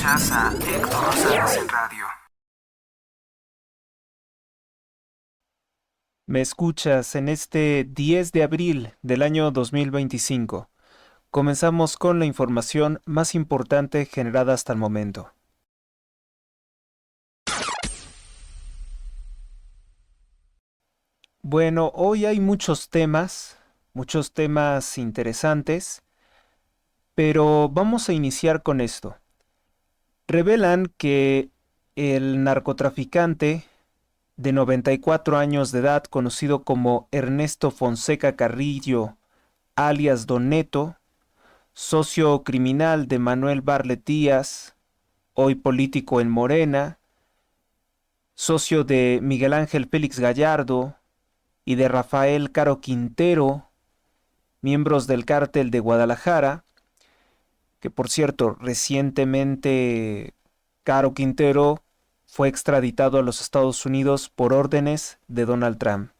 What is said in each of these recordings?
Escuchas a Héctor Rosales en radio. Me escuchas en este 10 de abril del año 2025. Comenzamos con la información más importante generada hasta el momento. Bueno, hoy hay muchos temas interesantes, pero vamos a iniciar con esto. Revelan que el narcotraficante de 94 años de edad, conocido como Ernesto Fonseca Carrillo, alias Don Neto, socio criminal de Manuel Barlet Díaz, hoy político en Morena, socio de Miguel Ángel Félix Gallardo y de Rafael Caro Quintero, miembros del cártel de Guadalajara, que por cierto, recientemente Caro Quintero fue extraditado a los Estados Unidos por órdenes de Donald Trump.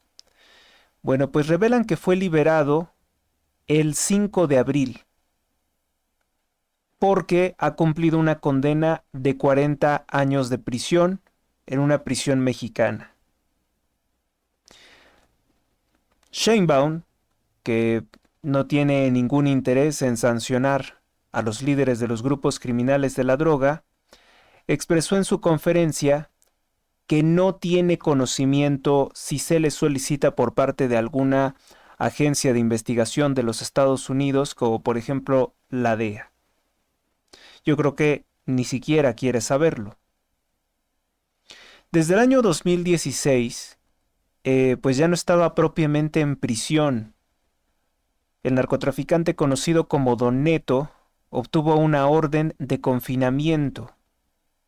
Bueno, pues revelan que fue liberado el 5 de abril porque ha cumplido una condena de 40 años de prisión en una prisión mexicana. Sheinbaum, que no tiene ningún interés en sancionar a los líderes de los grupos criminales de la droga, expresó en su conferencia que no tiene conocimiento si se le solicita por parte de alguna agencia de investigación de los Estados Unidos, como por ejemplo la DEA. Yo creo que ni siquiera quiere saberlo. Desde el año 2016, pues ya no estaba propiamente en prisión. El narcotraficante conocido como Don Neto obtuvo una orden de confinamiento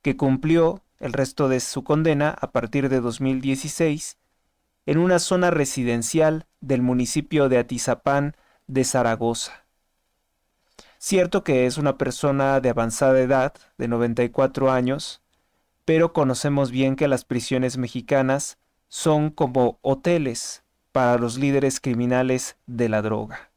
que cumplió el resto de su condena a partir de 2016 en una zona residencial del municipio de Atizapán de Zaragoza. Cierto que es una persona de avanzada edad, de 94 años, pero conocemos bien que las prisiones mexicanas son como hoteles para los líderes criminales de la droga.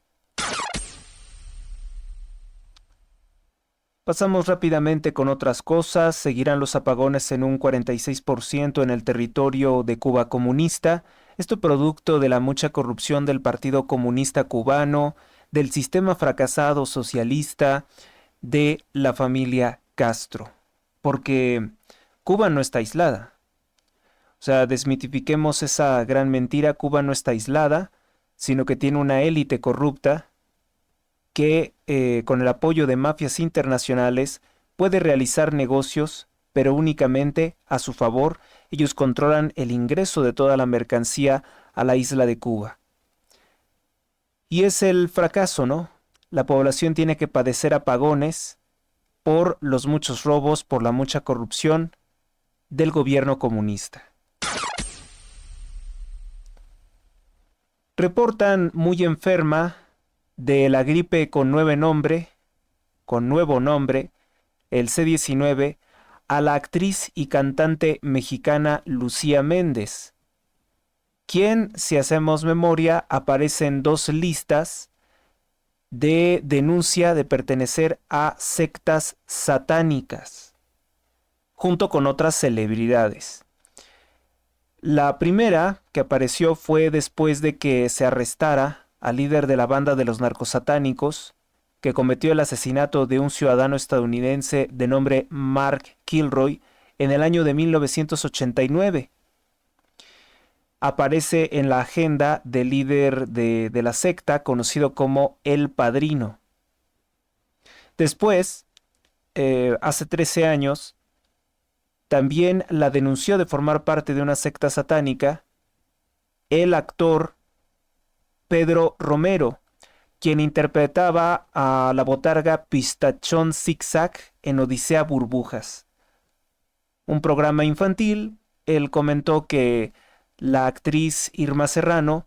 Pasamos rápidamente con otras cosas. Seguirán los apagones en un 46% en el territorio de Cuba comunista. Esto producto de la mucha corrupción del Partido Comunista Cubano, del sistema fracasado socialista, de la familia Castro. Porque Cuba no está aislada. O sea, desmitifiquemos esa gran mentira. Cuba no está aislada, sino que tiene una élite corrupta que con el apoyo de mafias internacionales puede realizar negocios, pero únicamente a su favor. Ellos controlan el ingreso de toda la mercancía a la isla de Cuba. Y es el fracaso, ¿no? La población tiene que padecer apagones por los muchos robos, por la mucha corrupción del gobierno comunista. Reportan muy enferma de la gripe con nuevo nombre, el C-19, a la actriz y cantante mexicana Lucía Méndez, quien, si hacemos memoria, aparece en 2 listas de denuncia de pertenecer a sectas satánicas, junto con otras celebridades. La primera que apareció fue después de que se arrestara al líder de la banda de los narcosatánicos, que cometió el asesinato de un ciudadano estadounidense de nombre Mark Kilroy en el año de 1989. Aparece en la agenda del líder de la secta, conocido como El Padrino. Después, hace 13 años, también la denunció de formar parte de una secta satánica el actor Pedro Romero, quien interpretaba a la botarga Pistachón Zigzag en Odisea Burbujas, un programa infantil. Él comentó que la actriz Irma Serrano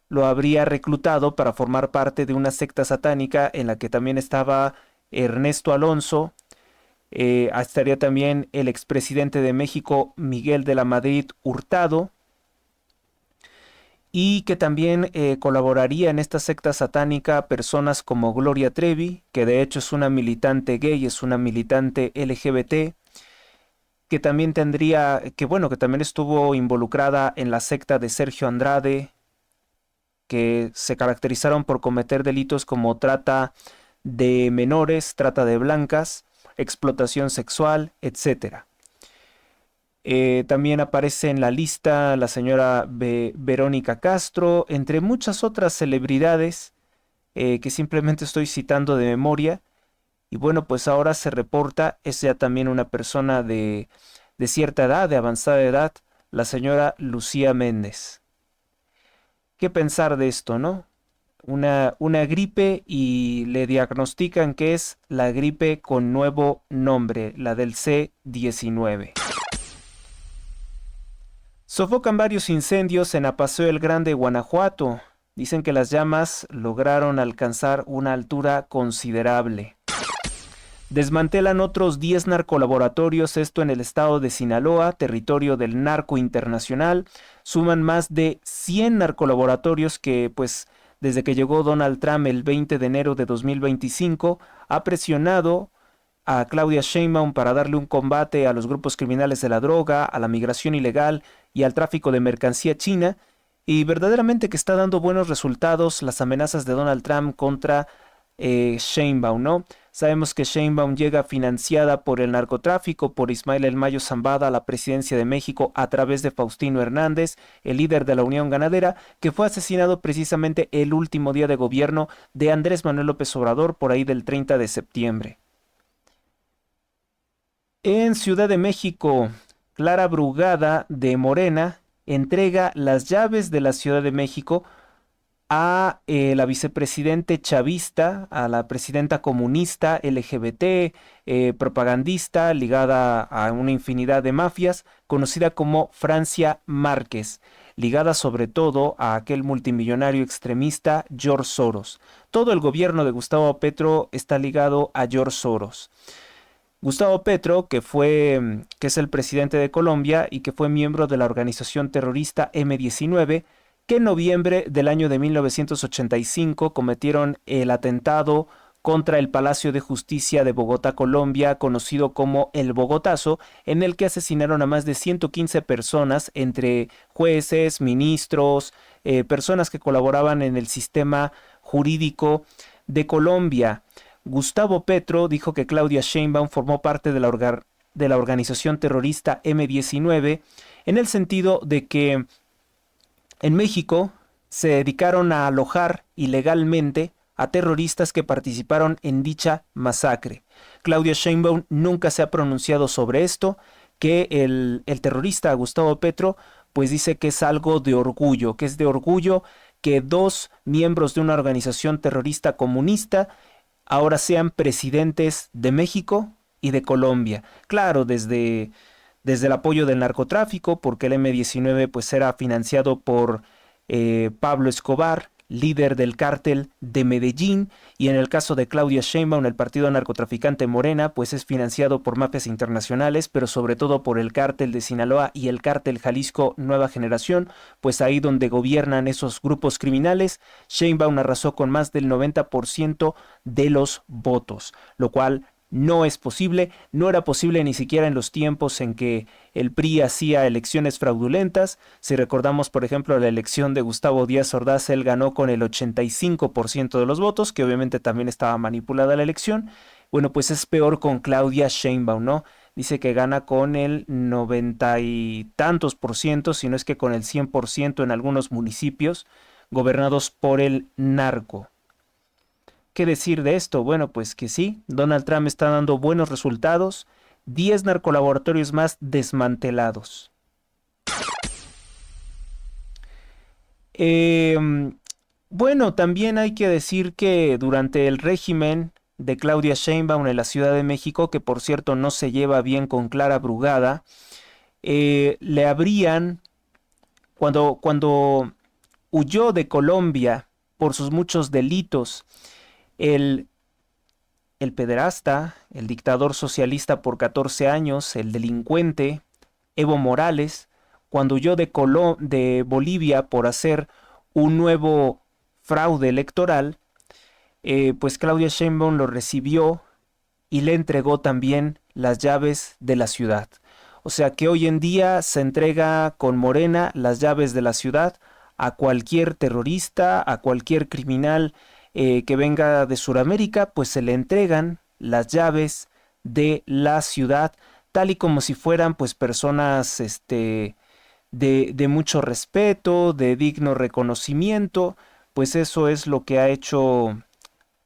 lo habría reclutado para formar parte de una secta satánica en la que también estaba Ernesto Alonso, estaría también el expresidente de México Miguel de la Madrid Hurtado, y que también colaboraría en esta secta satánica personas como Gloria Trevi, que de hecho es una militante gay, es una militante LGBT, que también tendría, que bueno, que también estuvo involucrada en la secta de Sergio Andrade, que se caracterizaron por cometer delitos como trata de menores, trata de blancas, explotación sexual, etcétera. También aparece en la lista la señora Verónica Castro, entre muchas otras celebridades que simplemente estoy citando de memoria. Y bueno, pues ahora se reporta, es ya también una persona de cierta edad, de avanzada edad, la señora Lucía Méndez. ¿Qué pensar de esto, no? Una gripe y le diagnostican que es la gripe con nuevo nombre, la del C-19. Sofocan varios incendios en Apaseo el Grande, Guanajuato. Dicen que las llamas lograron alcanzar una altura considerable. Desmantelan otros 10 narcolaboratorios, esto en el estado de Sinaloa, territorio del narco internacional. Suman más de 100 narcolaboratorios que, pues, desde que llegó Donald Trump el 20 de enero de 2025, ha presionado a Claudia Sheinbaum para darle un combate a los grupos criminales de la droga, a la migración ilegal y al tráfico de mercancía china, y verdaderamente que está dando buenos resultados las amenazas de Donald Trump contra Sheinbaum, ¿no? Sabemos que Sheinbaum llega financiada por el narcotráfico, por Ismael El Mayo Zambada a la presidencia de México a través de Faustino Hernández, el líder de la Unión Ganadera, que fue asesinado precisamente el último día de gobierno de Andrés Manuel López Obrador, por ahí del 30 de septiembre. En Ciudad de México, Clara Brugada de Morena entrega las llaves de la Ciudad de México a la vicepresidente chavista, a la presidenta comunista, LGBT, propagandista, ligada a una infinidad de mafias, conocida como Francia Márquez, ligada sobre todo a aquel multimillonario extremista George Soros. Todo el gobierno de Gustavo Petro está ligado a George Soros. Gustavo Petro, que es el presidente de Colombia y que fue miembro de la organización terrorista M-19, que en noviembre del año de 1985 cometieron el atentado contra el Palacio de Justicia de Bogotá, Colombia, conocido como el Bogotazo, en el que asesinaron a más de 115 personas, entre jueces, ministros, personas que colaboraban en el sistema jurídico de Colombia. Gustavo Petro dijo que Claudia Sheinbaum formó parte de la organización terrorista M-19 en el sentido de que en México se dedicaron a alojar ilegalmente a terroristas que participaron en dicha masacre. Claudia Sheinbaum nunca se ha pronunciado sobre esto, que el terrorista Gustavo Petro pues dice que es algo de orgullo, que es de orgullo que dos miembros de una organización terrorista comunista ahora sean presidentes de México y de Colombia. Claro, desde el apoyo del narcotráfico, porque el M-19 pues era financiado por Pablo Escobar, líder del cártel de Medellín, y en el caso de Claudia Sheinbaum, el partido narcotraficante Morena, pues es financiado por mafias internacionales, pero sobre todo por el cártel de Sinaloa y el cártel Jalisco Nueva Generación, pues ahí donde gobiernan esos grupos criminales. Sheinbaum arrasó con más del 90% de los votos, lo cual no es posible, no era posible ni siquiera en los tiempos en que el PRI hacía elecciones fraudulentas. Si recordamos, por ejemplo, la elección de Gustavo Díaz Ordaz, él ganó con el 85% de los votos, que obviamente también estaba manipulada la elección. Bueno, pues es peor con Claudia Sheinbaum, ¿no? Dice que gana con el 90 y tantos por ciento, si no es que con el 100% en algunos municipios gobernados por el narco. ¿Qué decir de esto? Bueno, pues que sí, Donald Trump está dando buenos resultados, 10 narcolaboratorios más desmantelados. Bueno, también hay que decir que durante el régimen de Claudia Sheinbaum en la Ciudad de México, que por cierto no se lleva bien con Clara Brugada, le habrían, cuando huyó de Colombia por sus muchos delitos, el pederasta, el dictador socialista por 14 años, el delincuente, Evo Morales, cuando huyó de Bolivia por hacer un nuevo fraude electoral, pues Claudia Sheinbaum lo recibió y le entregó también las llaves de la ciudad. O sea que hoy en día se entrega con Morena las llaves de la ciudad a cualquier terrorista, a cualquier criminal que venga de Sudamérica, pues se le entregan las llaves de la ciudad, tal y como si fueran pues personas de mucho respeto, de digno reconocimiento. Pues eso es lo que ha hecho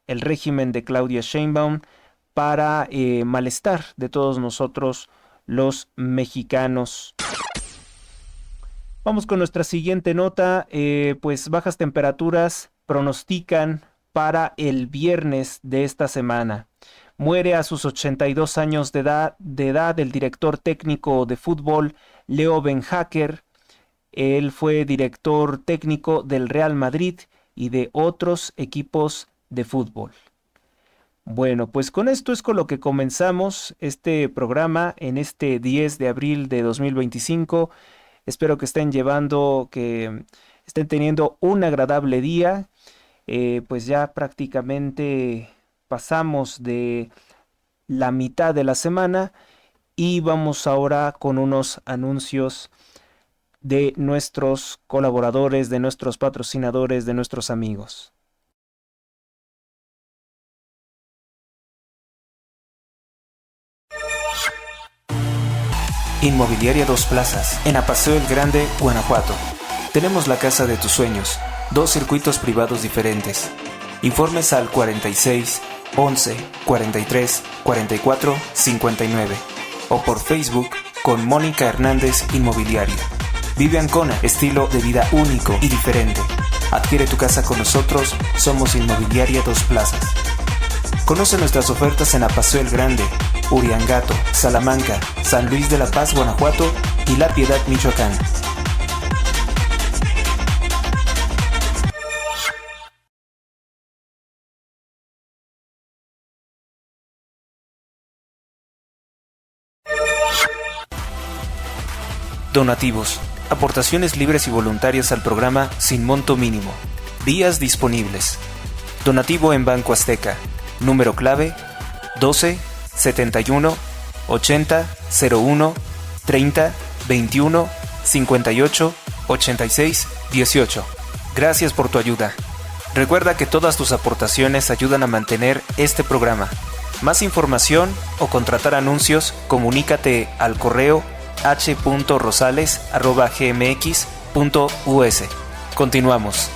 el régimen de Claudia Sheinbaum para malestar de todos nosotros los mexicanos. Vamos con nuestra siguiente nota. Pues bajas temperaturas pronostican para el viernes de esta semana. Muere a sus 82 años de edad el director técnico de fútbol Leo Beenhakker. Él fue director técnico del Real Madrid y de otros equipos de fútbol. Bueno, pues con esto es con lo que comenzamos este programa en este 10 de abril de 2025. Espero que estén teniendo un agradable día. Pues ya prácticamente pasamos de la mitad de la semana y vamos ahora con unos anuncios de nuestros colaboradores, de nuestros patrocinadores, de nuestros amigos. Inmobiliaria Dos Plazas, en Apaseo el Grande, Guanajuato. Tenemos la casa de tus sueños, 2 circuitos privados diferentes. Informes al 46 11 43 44 59 o por Facebook con Mónica Hernández Inmobiliario. Vive Ancona, estilo de vida único y diferente. Adquiere tu casa con nosotros, somos Inmobiliaria Dos Plazas. Conoce nuestras ofertas en Apaseo el Grande, Uriangato, Salamanca, San Luis de la Paz, Guanajuato y La Piedad, Michoacán. Donativos. Aportaciones libres y voluntarias al programa sin monto mínimo. Días disponibles. Donativo en Banco Azteca. Número clave 12 71 80 01 30 21 58 86 18. Gracias por tu ayuda. Recuerda que todas tus aportaciones ayudan a mantener este programa. Más información o contratar anuncios, comunícate al correo h.rosales@gmx.us. Continuamos.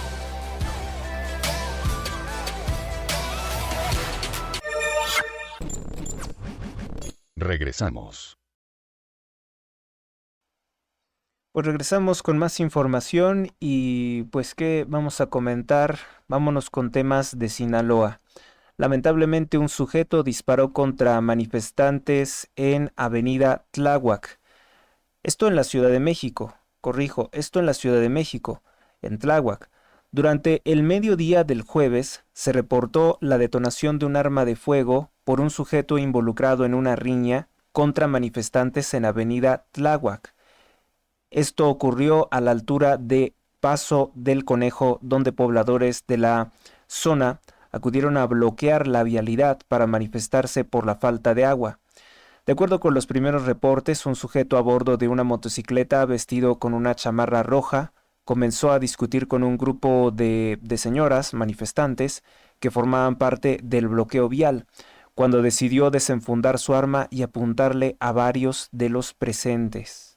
Regresamos. Pues regresamos con más información y pues qué vamos a comentar. Vámonos con temas de Sinaloa. Lamentablemente un sujeto disparó contra manifestantes en Avenida Tláhuac. Esto en la Ciudad de México. Corrijo, esto en la Ciudad de México, en Tláhuac. Durante el mediodía del jueves se reportó la detonación de un arma de fuego por un sujeto involucrado en una riña contra manifestantes en Avenida Tláhuac. Esto ocurrió a la altura de Paso del Conejo, donde pobladores de la zona acudieron a bloquear la vialidad para manifestarse por la falta de agua. De acuerdo con los primeros reportes, un sujeto a bordo de una motocicleta vestido con una chamarra roja comenzó a discutir con un grupo de señoras manifestantes que formaban parte del bloqueo vial, cuando decidió desenfundar su arma y apuntarle a varios de los presentes.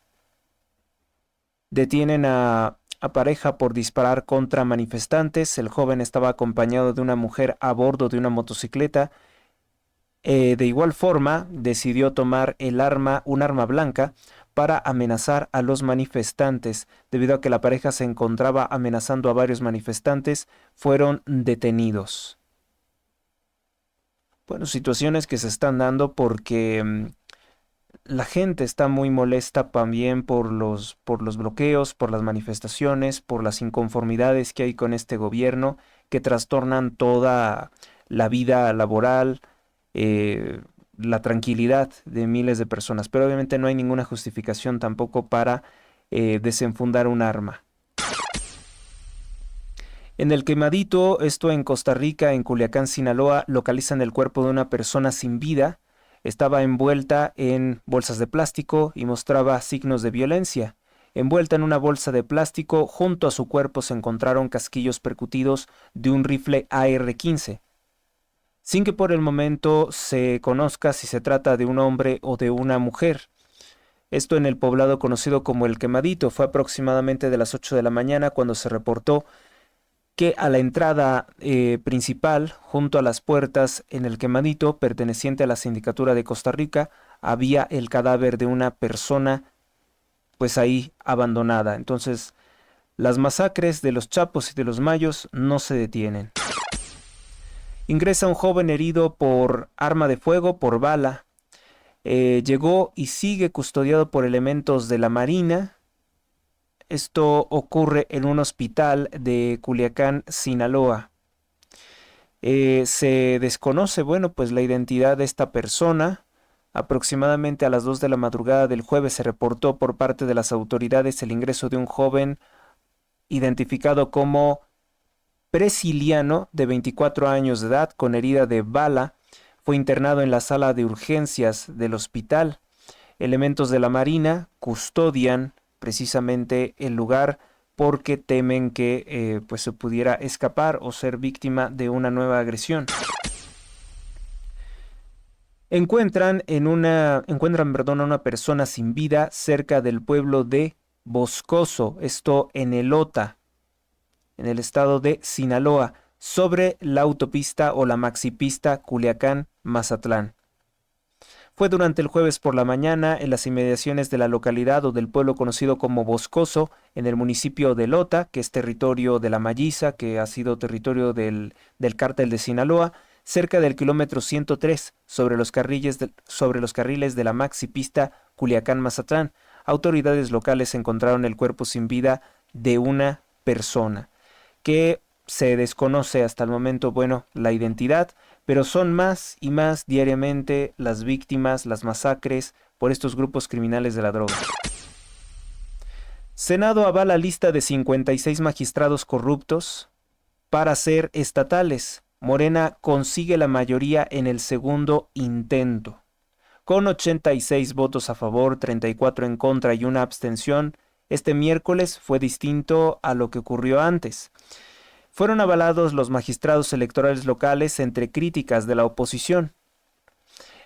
Detienen a pareja por disparar contra manifestantes. El joven estaba acompañado de una mujer a bordo de una motocicleta. De igual forma, decidió tomar un arma blanca, para amenazar a los manifestantes. Debido a que la pareja se encontraba amenazando a varios manifestantes, fueron detenidos. Bueno, situaciones que se están dando porque la gente está muy molesta también por los bloqueos, por las manifestaciones, por las inconformidades que hay con este gobierno, que trastornan toda la vida laboral, la tranquilidad de miles de personas. Pero obviamente no hay ninguna justificación tampoco para desenfundar un arma. En el Quemadito, esto en Costa Rica, en Culiacán, Sinaloa, localizan el cuerpo de una persona sin vida. Estaba envuelta en bolsas de plástico y mostraba signos de violencia. Envuelta en una bolsa de plástico, junto a su cuerpo se encontraron casquillos percutidos de un rifle AR-15, sin que por el momento se conozca si se trata de un hombre o de una mujer. Esto en el poblado conocido como El Quemadito. Fue aproximadamente de las 8 de la mañana cuando se reportó que a la entrada principal, junto a las puertas en El Quemadito, perteneciente a la Sindicatura de Costa Rica, había el cadáver de una persona pues ahí abandonada. Entonces, las masacres de los Chapos y de los Mayos no se detienen. Ingresa un joven herido por arma de fuego, por bala. Llegó y sigue custodiado por elementos de la Marina. Esto ocurre en un hospital de Culiacán, Sinaloa. Se desconoce, bueno, pues la identidad de esta persona. Aproximadamente a las 2 de la madrugada del jueves se reportó por parte de las autoridades el ingreso de un joven identificado como Presiliano, de 24 años de edad, con herida de bala. Fue internado en la sala de urgencias del hospital. Elementos de la Marina custodian precisamente el lugar porque temen que pues se pudiera escapar o ser víctima de una nueva agresión. Encuentran a una persona sin vida cerca del pueblo de Boscoso, esto en Elota, en el estado de Sinaloa, sobre la autopista o la maxipista Culiacán-Mazatlán. Fue durante el jueves por la mañana en las inmediaciones de la localidad o del pueblo conocido como Boscoso, en el municipio de Lota, que es territorio de la Malliza, que ha sido territorio del cártel de Sinaloa, cerca del kilómetro 103, sobre los carriles de la maxipista Culiacán-Mazatlán. Autoridades locales encontraron el cuerpo sin vida de una persona, que se desconoce hasta el momento, bueno, la identidad, pero son más y más diariamente las víctimas, las masacres por estos grupos criminales de la droga. Senado avala lista de 56 magistrados corruptos para ser estatales. Morena consigue la mayoría en el segundo intento. Con 86 votos a favor, 34 en contra y una abstención, este miércoles fue distinto a lo que ocurrió antes. Fueron avalados los magistrados electorales locales entre críticas de la oposición.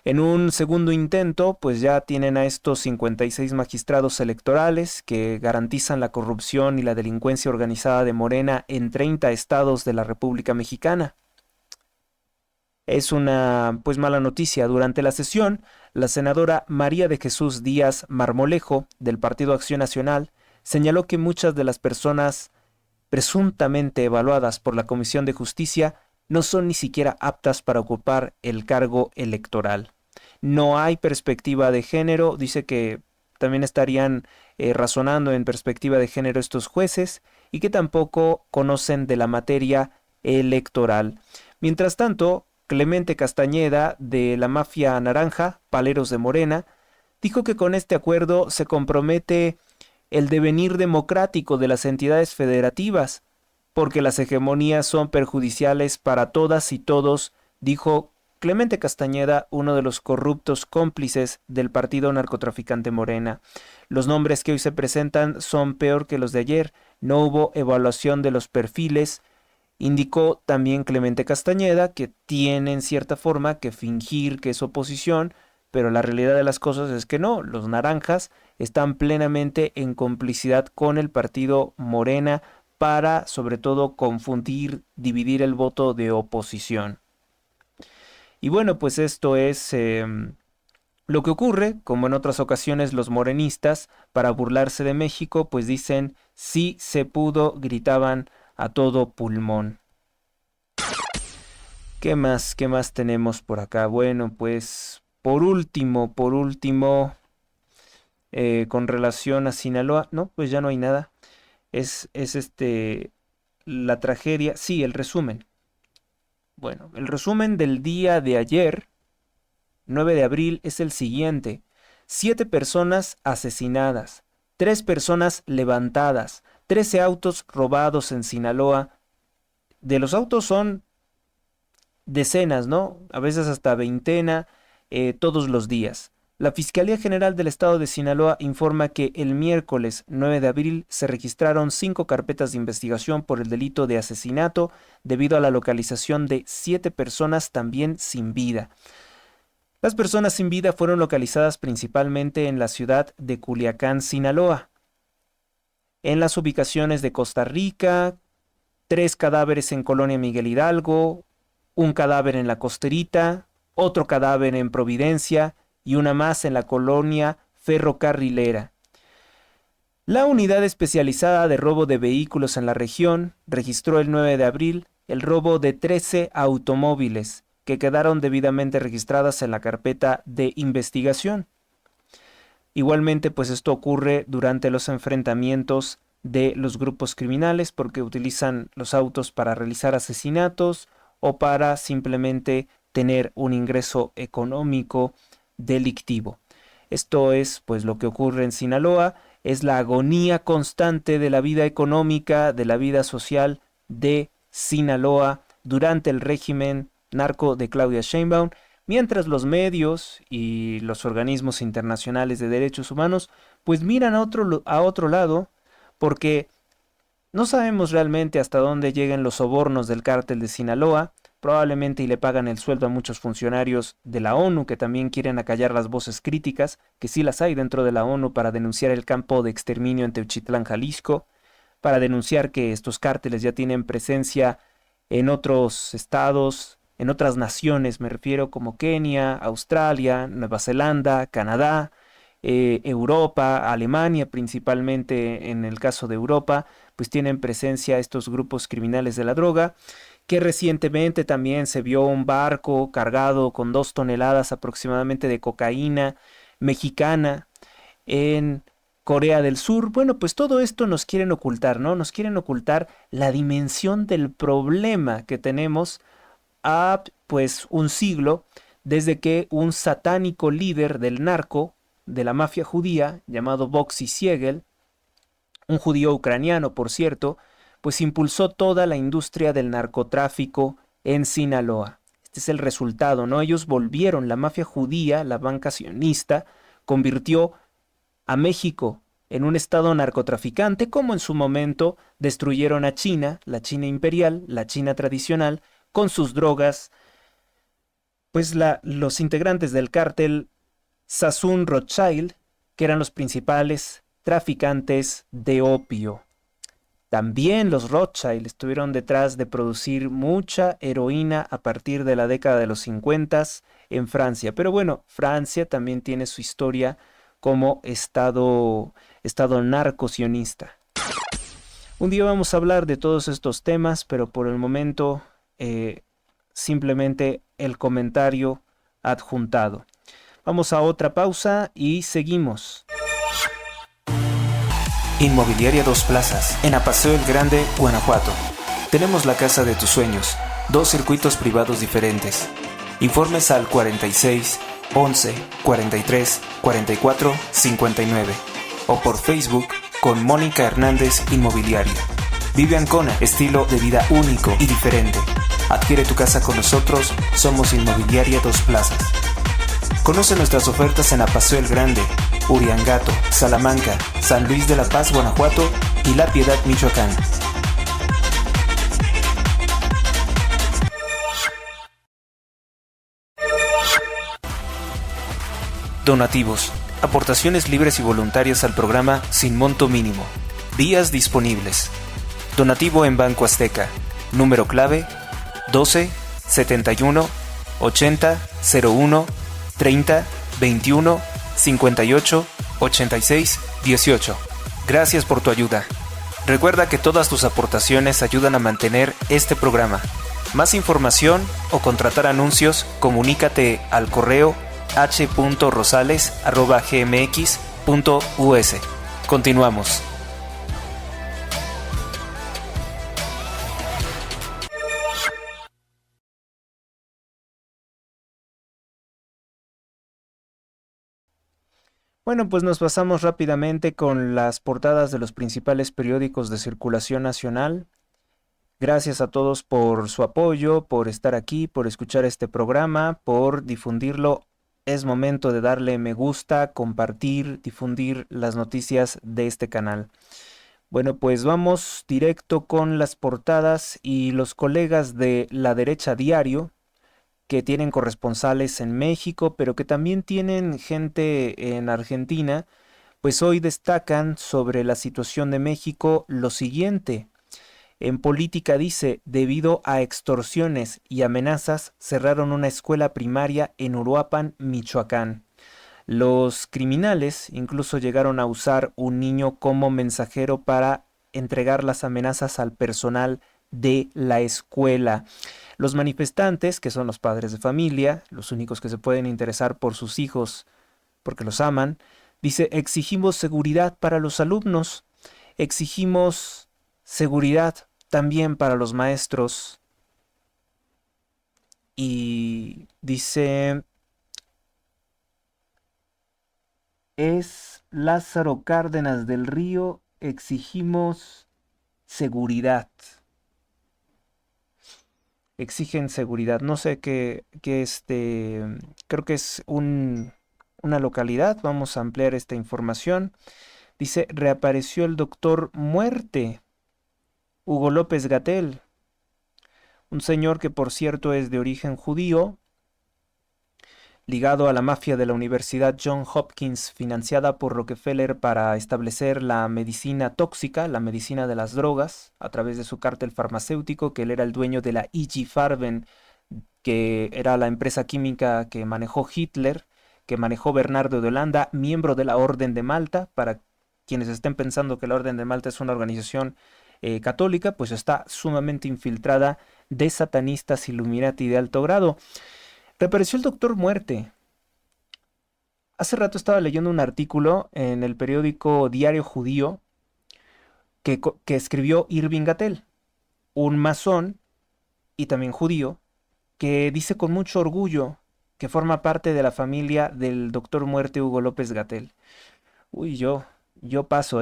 En un segundo intento, pues ya tienen a estos 56 magistrados electorales que garantizan la corrupción y la delincuencia organizada de Morena en 30 estados de la República Mexicana. Es una, pues, mala noticia. Durante la sesión, la senadora María de Jesús Díaz Marmolejo, del Partido Acción Nacional, señaló que muchas de las personas presuntamente evaluadas por la Comisión de Justicia no son ni siquiera aptas para ocupar el cargo electoral. No hay perspectiva de género. Dice que también estarían razonando en perspectiva de género estos jueces y que tampoco conocen de la materia electoral. Mientras tanto, Clemente Castañeda, de la mafia naranja, Paleros de Morena, dijo que con este acuerdo se compromete el devenir democrático de las entidades federativas, porque las hegemonías son perjudiciales para todas y todos, dijo Clemente Castañeda, uno de los corruptos cómplices del partido narcotraficante Morena. Los nombres que hoy se presentan son peor que los de ayer. No hubo evaluación de los perfiles. Indicó también Clemente Castañeda que tiene en cierta forma que fingir que es oposición, pero la realidad de las cosas es que no. Los naranjas están plenamente en complicidad con el partido Morena para, sobre todo, confundir, dividir el voto de oposición. Y bueno, pues esto es lo que ocurre. Como en otras ocasiones, los morenistas, para burlarse de México, pues dicen sí se pudo, gritaban a todo pulmón. ¿Qué más tenemos por acá? Bueno, pues por último, con relación a Sinaloa, no, pues ya no hay nada. Es la tragedia, sí, el resumen. Bueno, el resumen del día de ayer, 9 de abril, es el siguiente. 7 personas asesinadas, 3 personas levantadas, 13 autos robados en Sinaloa. De los autos son decenas, ¿no? A veces hasta veintena, todos los días. La Fiscalía General del Estado de Sinaloa informa que el miércoles 9 de abril se registraron 5 carpetas de investigación por el delito de asesinato debido a la localización de 7 personas también sin vida. Las personas sin vida fueron localizadas principalmente en la ciudad de Culiacán, Sinaloa. En las ubicaciones de Costa Rica, 3 cadáveres en Colonia Miguel Hidalgo, un cadáver en La Costerita, otro cadáver en Providencia y una más en la colonia ferrocarrilera. La unidad especializada de robo de vehículos en la región registró el 9 de abril el robo de 13 automóviles que quedaron debidamente registradas en la carpeta de investigación. Igualmente, pues esto ocurre durante los enfrentamientos de los grupos criminales porque utilizan los autos para realizar asesinatos o para simplemente tener un ingreso económico delictivo. Esto es pues lo que ocurre en Sinaloa, es la agonía constante de la vida económica, de la vida social de Sinaloa durante el régimen narco de Claudia Sheinbaum, mientras los medios y los organismos internacionales de derechos humanos pues miran a otro lado porque no sabemos realmente hasta dónde llegan los sobornos del cártel de Sinaloa. Probablemente y le pagan el sueldo a muchos funcionarios de la ONU que también quieren acallar las voces críticas, que sí las hay dentro de la ONU para denunciar el campo de exterminio en Teuchitlán, Jalisco, para denunciar que estos cárteles ya tienen presencia en otros estados, en otras naciones, me refiero como Kenia, Australia, Nueva Zelanda, Canadá, Europa, Alemania principalmente en el caso de Europa, pues tienen presencia estos grupos criminales de la droga, que recientemente también se vio un barco cargado con 2 toneladas aproximadamente de cocaína mexicana en Corea del Sur. Bueno, pues todo esto nos quieren ocultar, ¿no? Nos quieren ocultar la dimensión del problema que tenemos a, pues, un siglo desde que un satánico líder del narco, de la mafia judía, llamado Boxy Siegel, un judío ucraniano, por cierto, pues impulsó toda la industria del narcotráfico en Sinaloa. Este es el resultado, ¿no? Ellos volvieron, la mafia judía, la banca sionista, convirtió a México en un estado narcotraficante, como en su momento destruyeron a China, la China imperial, la China tradicional, con sus drogas. Pues los integrantes del cártel Sassoon Rothschild, que eran los principales traficantes de opio. También los Rothschild estuvieron detrás de producir mucha heroína a partir de la década de los 50 en Francia. Pero bueno, Francia también tiene su historia como estado narcosionista. Un día vamos a hablar de todos estos temas, pero por el momento simplemente el comentario adjuntado. Vamos a otra pausa y seguimos. Inmobiliaria Dos Plazas, en Apaseo el Grande, Guanajuato. Tenemos la casa de tus sueños, 2 circuitos privados diferentes. Informes al 46 11 43 44 59 o por Facebook con Mónica Hernández Inmobiliaria. Vive Ancona, estilo de vida único y diferente. Adquiere tu casa con nosotros, somos Inmobiliaria Dos Plazas. Conoce nuestras ofertas en Apaseo el Grande, Uriangato, Salamanca, San Luis de la Paz, Guanajuato y La Piedad, Michoacán. Donativos. Aportaciones libres y voluntarias al programa sin monto mínimo. Días disponibles. Donativo en Banco Azteca. Número clave 12 71 80 01 30 21 58 86 18. Gracias por tu ayuda. Recuerda que todas tus aportaciones ayudan a mantener este programa. Más información o contratar anuncios, comunícate al correo h.rosales@gmx.us. Continuamos. Bueno, pues nos pasamos rápidamente con las portadas de los principales periódicos de circulación nacional. Gracias a todos por su apoyo, por estar aquí, por escuchar este programa, por difundirlo. Es momento de darle me gusta, compartir, difundir las noticias de este canal. Bueno, pues vamos directo con las portadas y los colegas de La Derecha Diario, que tienen corresponsales en México, pero que también tienen gente en Argentina, pues hoy destacan sobre la situación de México lo siguiente. En política dice, debido a extorsiones y amenazas, cerraron una escuela primaria en Uruapan, Michoacán. Los criminales incluso llegaron a usar un niño como mensajero para entregar las amenazas al personal de la escuela. Los manifestantes, que son los padres de familia, los únicos que se pueden interesar por sus hijos porque los aman, dice, exigimos seguridad para los alumnos, exigimos seguridad también para los maestros. Y dice, es Lázaro Cárdenas del Río, exigimos seguridad. Exigen seguridad. No sé creo que es una localidad. Vamos a ampliar esta información. Dice, reapareció el doctor Muerte, Hugo López Gatell, un señor que por cierto es de origen judío, ligado a la mafia de la Universidad Johns Hopkins, financiada por Rockefeller para establecer la medicina tóxica, la medicina de las drogas, a través de su cártel farmacéutico, que él era el dueño de la IG Farben, que era la empresa química que manejó Hitler, que manejó Bernardo de Holanda, miembro de la Orden de Malta. Para quienes estén pensando que la Orden de Malta es una organización católica, pues está sumamente infiltrada de satanistas Illuminati de alto grado. Reapareció el doctor Muerte. Hace rato estaba leyendo un artículo en el periódico Diario Judío que escribió Irving Gatell, un masón y también judío, que dice con mucho orgullo que forma parte de la familia del doctor Muerte Hugo López Gatell. Uy, yo paso,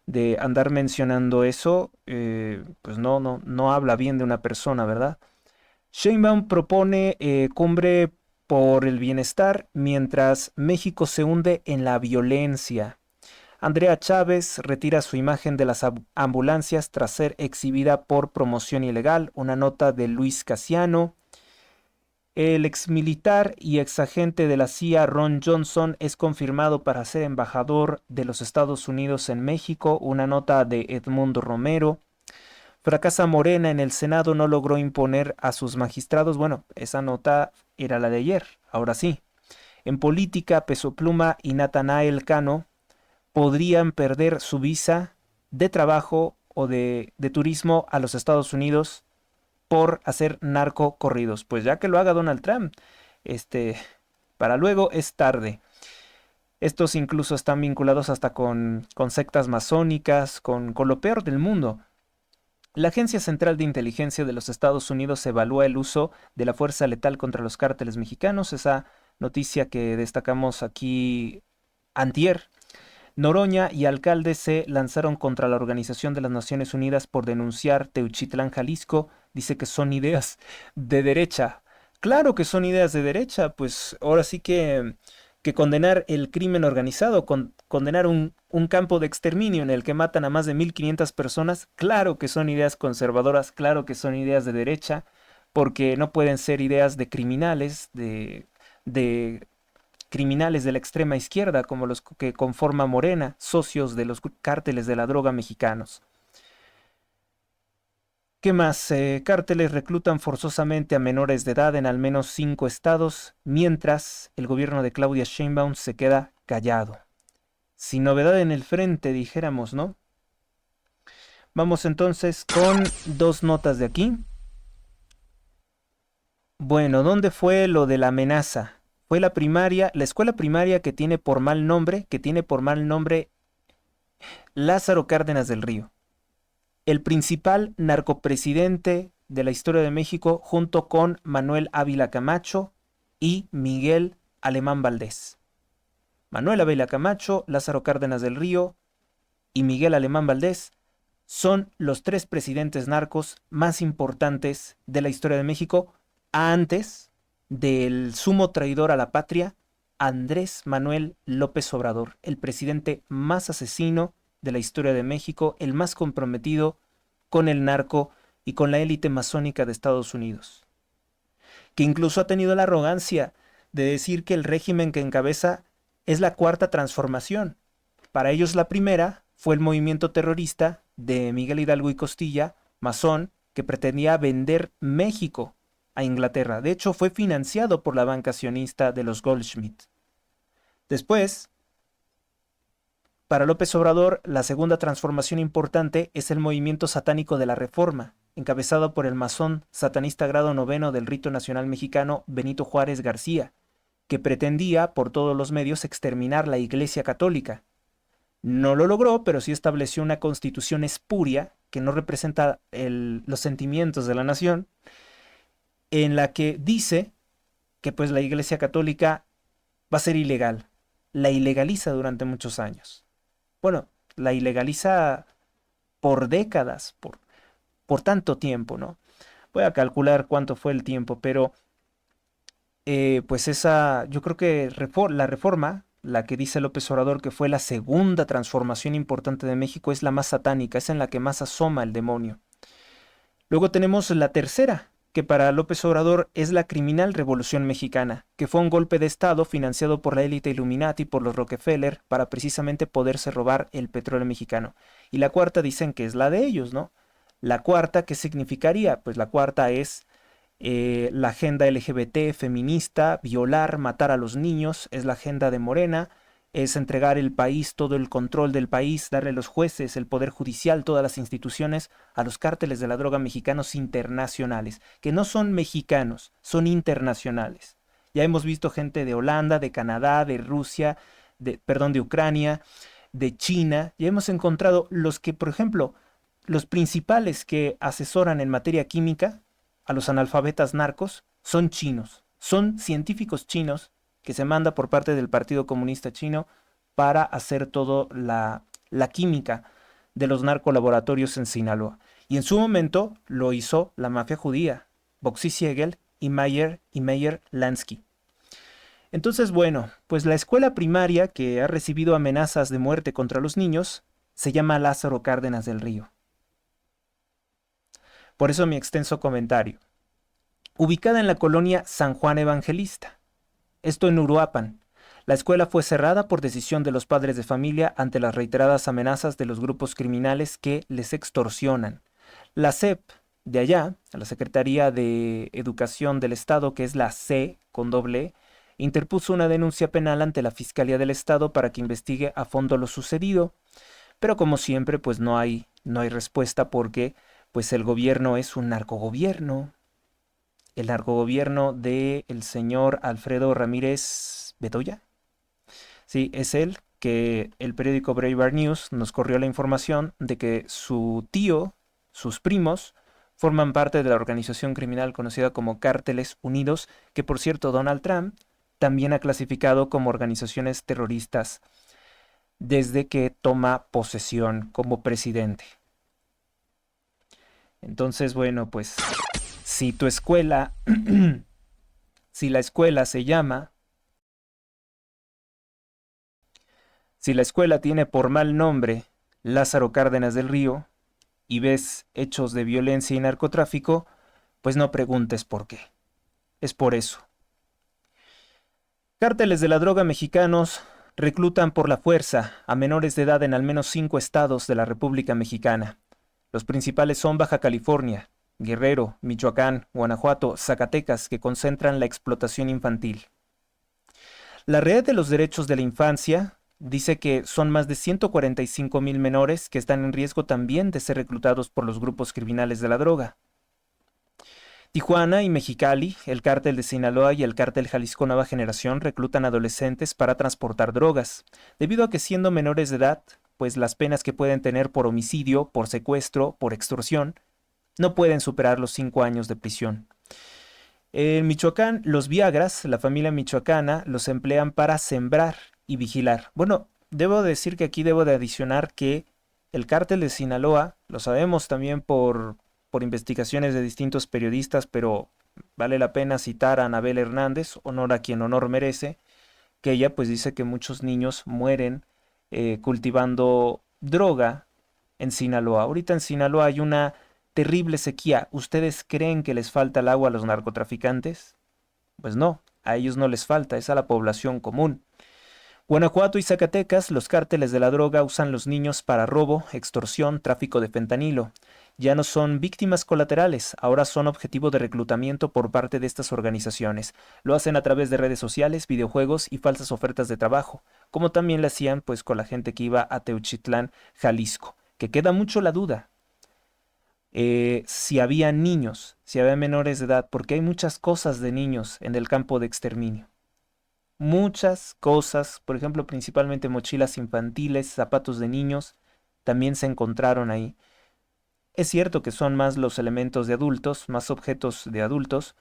de andar mencionando eso, pues no habla bien de una persona, ¿verdad? Sheinbaum propone cumbre por el bienestar mientras México se hunde en la violencia. Andrea Chávez retira su imagen de las ambulancias tras ser exhibida por promoción ilegal. Una nota de Luis Casiano. El exmilitar y exagente de la CIA Ron Johnson es confirmado para ser embajador de los Estados Unidos en México. Una nota de Edmundo Romero. Fracasa Morena en el Senado, no logró imponer a sus magistrados. Bueno, esa nota era la de ayer, ahora sí. En política, Peso Pluma y Natanael Cano podrían perder su visa de trabajo o de turismo a los Estados Unidos por hacer narcocorridos. Pues ya que lo haga Donald Trump, para luego es tarde. Estos incluso están vinculados hasta con sectas masónicas, con lo peor del mundo. La Agencia Central de Inteligencia de los Estados Unidos evalúa el uso de la fuerza letal contra los cárteles mexicanos. Esa noticia que destacamos aquí antier. Noroña y alcalde se lanzaron contra la Organización de las Naciones Unidas por denunciar Teuchitlán, Jalisco. Dice que son ideas de derecha. Claro que son ideas de derecha, pues ahora sí que condenar el crimen organizado, condenar un campo de exterminio en el que matan a más de 1.500 personas, claro que son ideas conservadoras, claro que son ideas de derecha, porque no pueden ser ideas de criminales, de criminales de la extrema izquierda, como los que conforma Morena, socios de los cárteles de la droga mexicanos. ¿Qué más? Cárteles reclutan forzosamente a menores de edad en al menos 5 estados, mientras el gobierno de Claudia Sheinbaum se queda callado. Sin novedad en el frente, dijéramos, ¿no? Vamos entonces con dos notas de aquí. Bueno, ¿dónde fue lo de la amenaza? Fue la primaria, la escuela primaria que tiene por mal nombre Lázaro Cárdenas del Río, el principal narcopresidente de la historia de México, junto con Manuel Ávila Camacho y Miguel Alemán Valdés. Manuel Ávila Camacho, Lázaro Cárdenas del Río y Miguel Alemán Valdés son los 3 presidentes narcos más importantes de la historia de México antes del sumo traidor a la patria, Andrés Manuel López Obrador, el presidente más asesino de la historia de México, el más comprometido con el narco y con la élite masónica de Estados Unidos, que incluso ha tenido la arrogancia de decir que el régimen que encabeza es la cuarta transformación. Para ellos la primera fue el movimiento terrorista de Miguel Hidalgo y Costilla, masón, que pretendía vender México a Inglaterra. De hecho, fue financiado por la banca sionista de los Goldschmidt. Después, para López Obrador, la segunda transformación importante es el movimiento satánico de la Reforma, encabezado por el masón satanista grado 9 del Rito Nacional Mexicano, Benito Juárez García, que pretendía por todos los medios exterminar la Iglesia Católica. No lo logró, pero sí estableció una constitución espuria que no representa los sentimientos de la nación, en la que dice que pues la Iglesia Católica va a ser ilegal. La ilegaliza durante muchos años. Bueno, la ilegaliza por décadas, por tanto tiempo, ¿no? Voy a calcular cuánto fue el tiempo, pero pues yo creo que la reforma, la que dice López Obrador que fue la segunda transformación importante de México, es la más satánica, es en la que más asoma el demonio. Luego tenemos la tercera, que para López Obrador es la criminal Revolución Mexicana, que fue un golpe de Estado financiado por la élite Illuminati, por los Rockefeller, para precisamente poderse robar el petróleo mexicano. Y la cuarta dicen que es la de ellos, ¿no? La cuarta, ¿qué significaría? Pues la cuarta es la agenda LGBT, feminista, violar, matar a los niños, es la agenda de Morena, es entregar el país, todo el control del país, darle a los jueces, el poder judicial, todas las instituciones a los cárteles de la droga mexicanos internacionales, que no son mexicanos, son internacionales. Ya hemos visto gente de Holanda, de Canadá, de Rusia, de Ucrania, de China, ya hemos encontrado los que, por ejemplo, los principales que asesoran en materia química a los analfabetas narcos son chinos, son científicos chinos que se manda por parte del Partido Comunista Chino para hacer toda la química de los narcolaboratorios en Sinaloa. Y en su momento lo hizo la mafia judía, Boxy Siegel y Meyer Lansky. Entonces, bueno, pues la escuela primaria que ha recibido amenazas de muerte contra los niños se llama Lázaro Cárdenas del Río. Por eso mi extenso comentario. Ubicada en la colonia San Juan Evangelista. Esto en Uruapan. La escuela fue cerrada por decisión de los padres de familia ante las reiteradas amenazas de los grupos criminales que les extorsionan. La SEP de allá, la Secretaría de Educación del Estado, que es la C con doble E, interpuso una denuncia penal ante la Fiscalía del Estado para que investigue a fondo lo sucedido. Pero como siempre, pues no hay respuesta porque pues el gobierno es un narcogobierno. El narcogobierno del señor Alfredo Ramírez Bedoya. Sí, es él que el periódico Breitbart News nos corrió la información de que su tío, sus primos, forman parte de la organización criminal conocida como Cárteles Unidos, que por cierto Donald Trump también ha clasificado como organizaciones terroristas desde que toma posesión como presidente. Entonces, bueno, pues si tu escuela, si la escuela tiene por mal nombre Lázaro Cárdenas del Río y ves hechos de violencia y narcotráfico, pues no preguntes por qué. Es por eso. Cárteles de la droga mexicanos reclutan por la fuerza a menores de edad en al menos 5 estados de la República Mexicana. Los principales son Baja California, Guerrero, Michoacán, Guanajuato, Zacatecas, que concentran la explotación infantil. La Red de los Derechos de la Infancia dice que son más de 145,000 menores que están en riesgo también de ser reclutados por los grupos criminales de la droga. Tijuana y Mexicali, el cártel de Sinaloa y el cártel Jalisco Nueva Generación reclutan adolescentes para transportar drogas, debido a que siendo menores de edad, pues las penas que pueden tener por homicidio, por secuestro, por extorsión, no pueden superar los 5 años de prisión. En Michoacán, los Viagras, la familia michoacana, los emplean para sembrar y vigilar. Bueno, debo decir que aquí debo de adicionar que el cártel de Sinaloa, lo sabemos también por investigaciones de distintos periodistas, pero vale la pena citar a Anabel Hernández, honor a quien honor merece, que ella pues dice que muchos niños mueren cultivando droga en Sinaloa. Ahorita en Sinaloa hay una terrible sequía. ¿Ustedes creen que les falta el agua a los narcotraficantes? Pues no, a ellos no les falta, es a la población común. Guanajuato y Zacatecas, los cárteles de la droga usan los niños para robo, extorsión, tráfico de fentanilo. Ya no son víctimas colaterales, ahora son objetivo de reclutamiento por parte de estas organizaciones. Lo hacen a través de redes sociales, videojuegos y falsas ofertas de trabajo, como también lo hacían pues con la gente que iba a Teuchitlán, Jalisco, que queda mucho la duda. Si había niños, si había menores de edad, porque hay muchas cosas de niños en el campo de exterminio. Muchas cosas, por ejemplo, principalmente mochilas infantiles, zapatos de niños, también se encontraron ahí. Es cierto que son más los elementos de adultos, más objetos de adultos,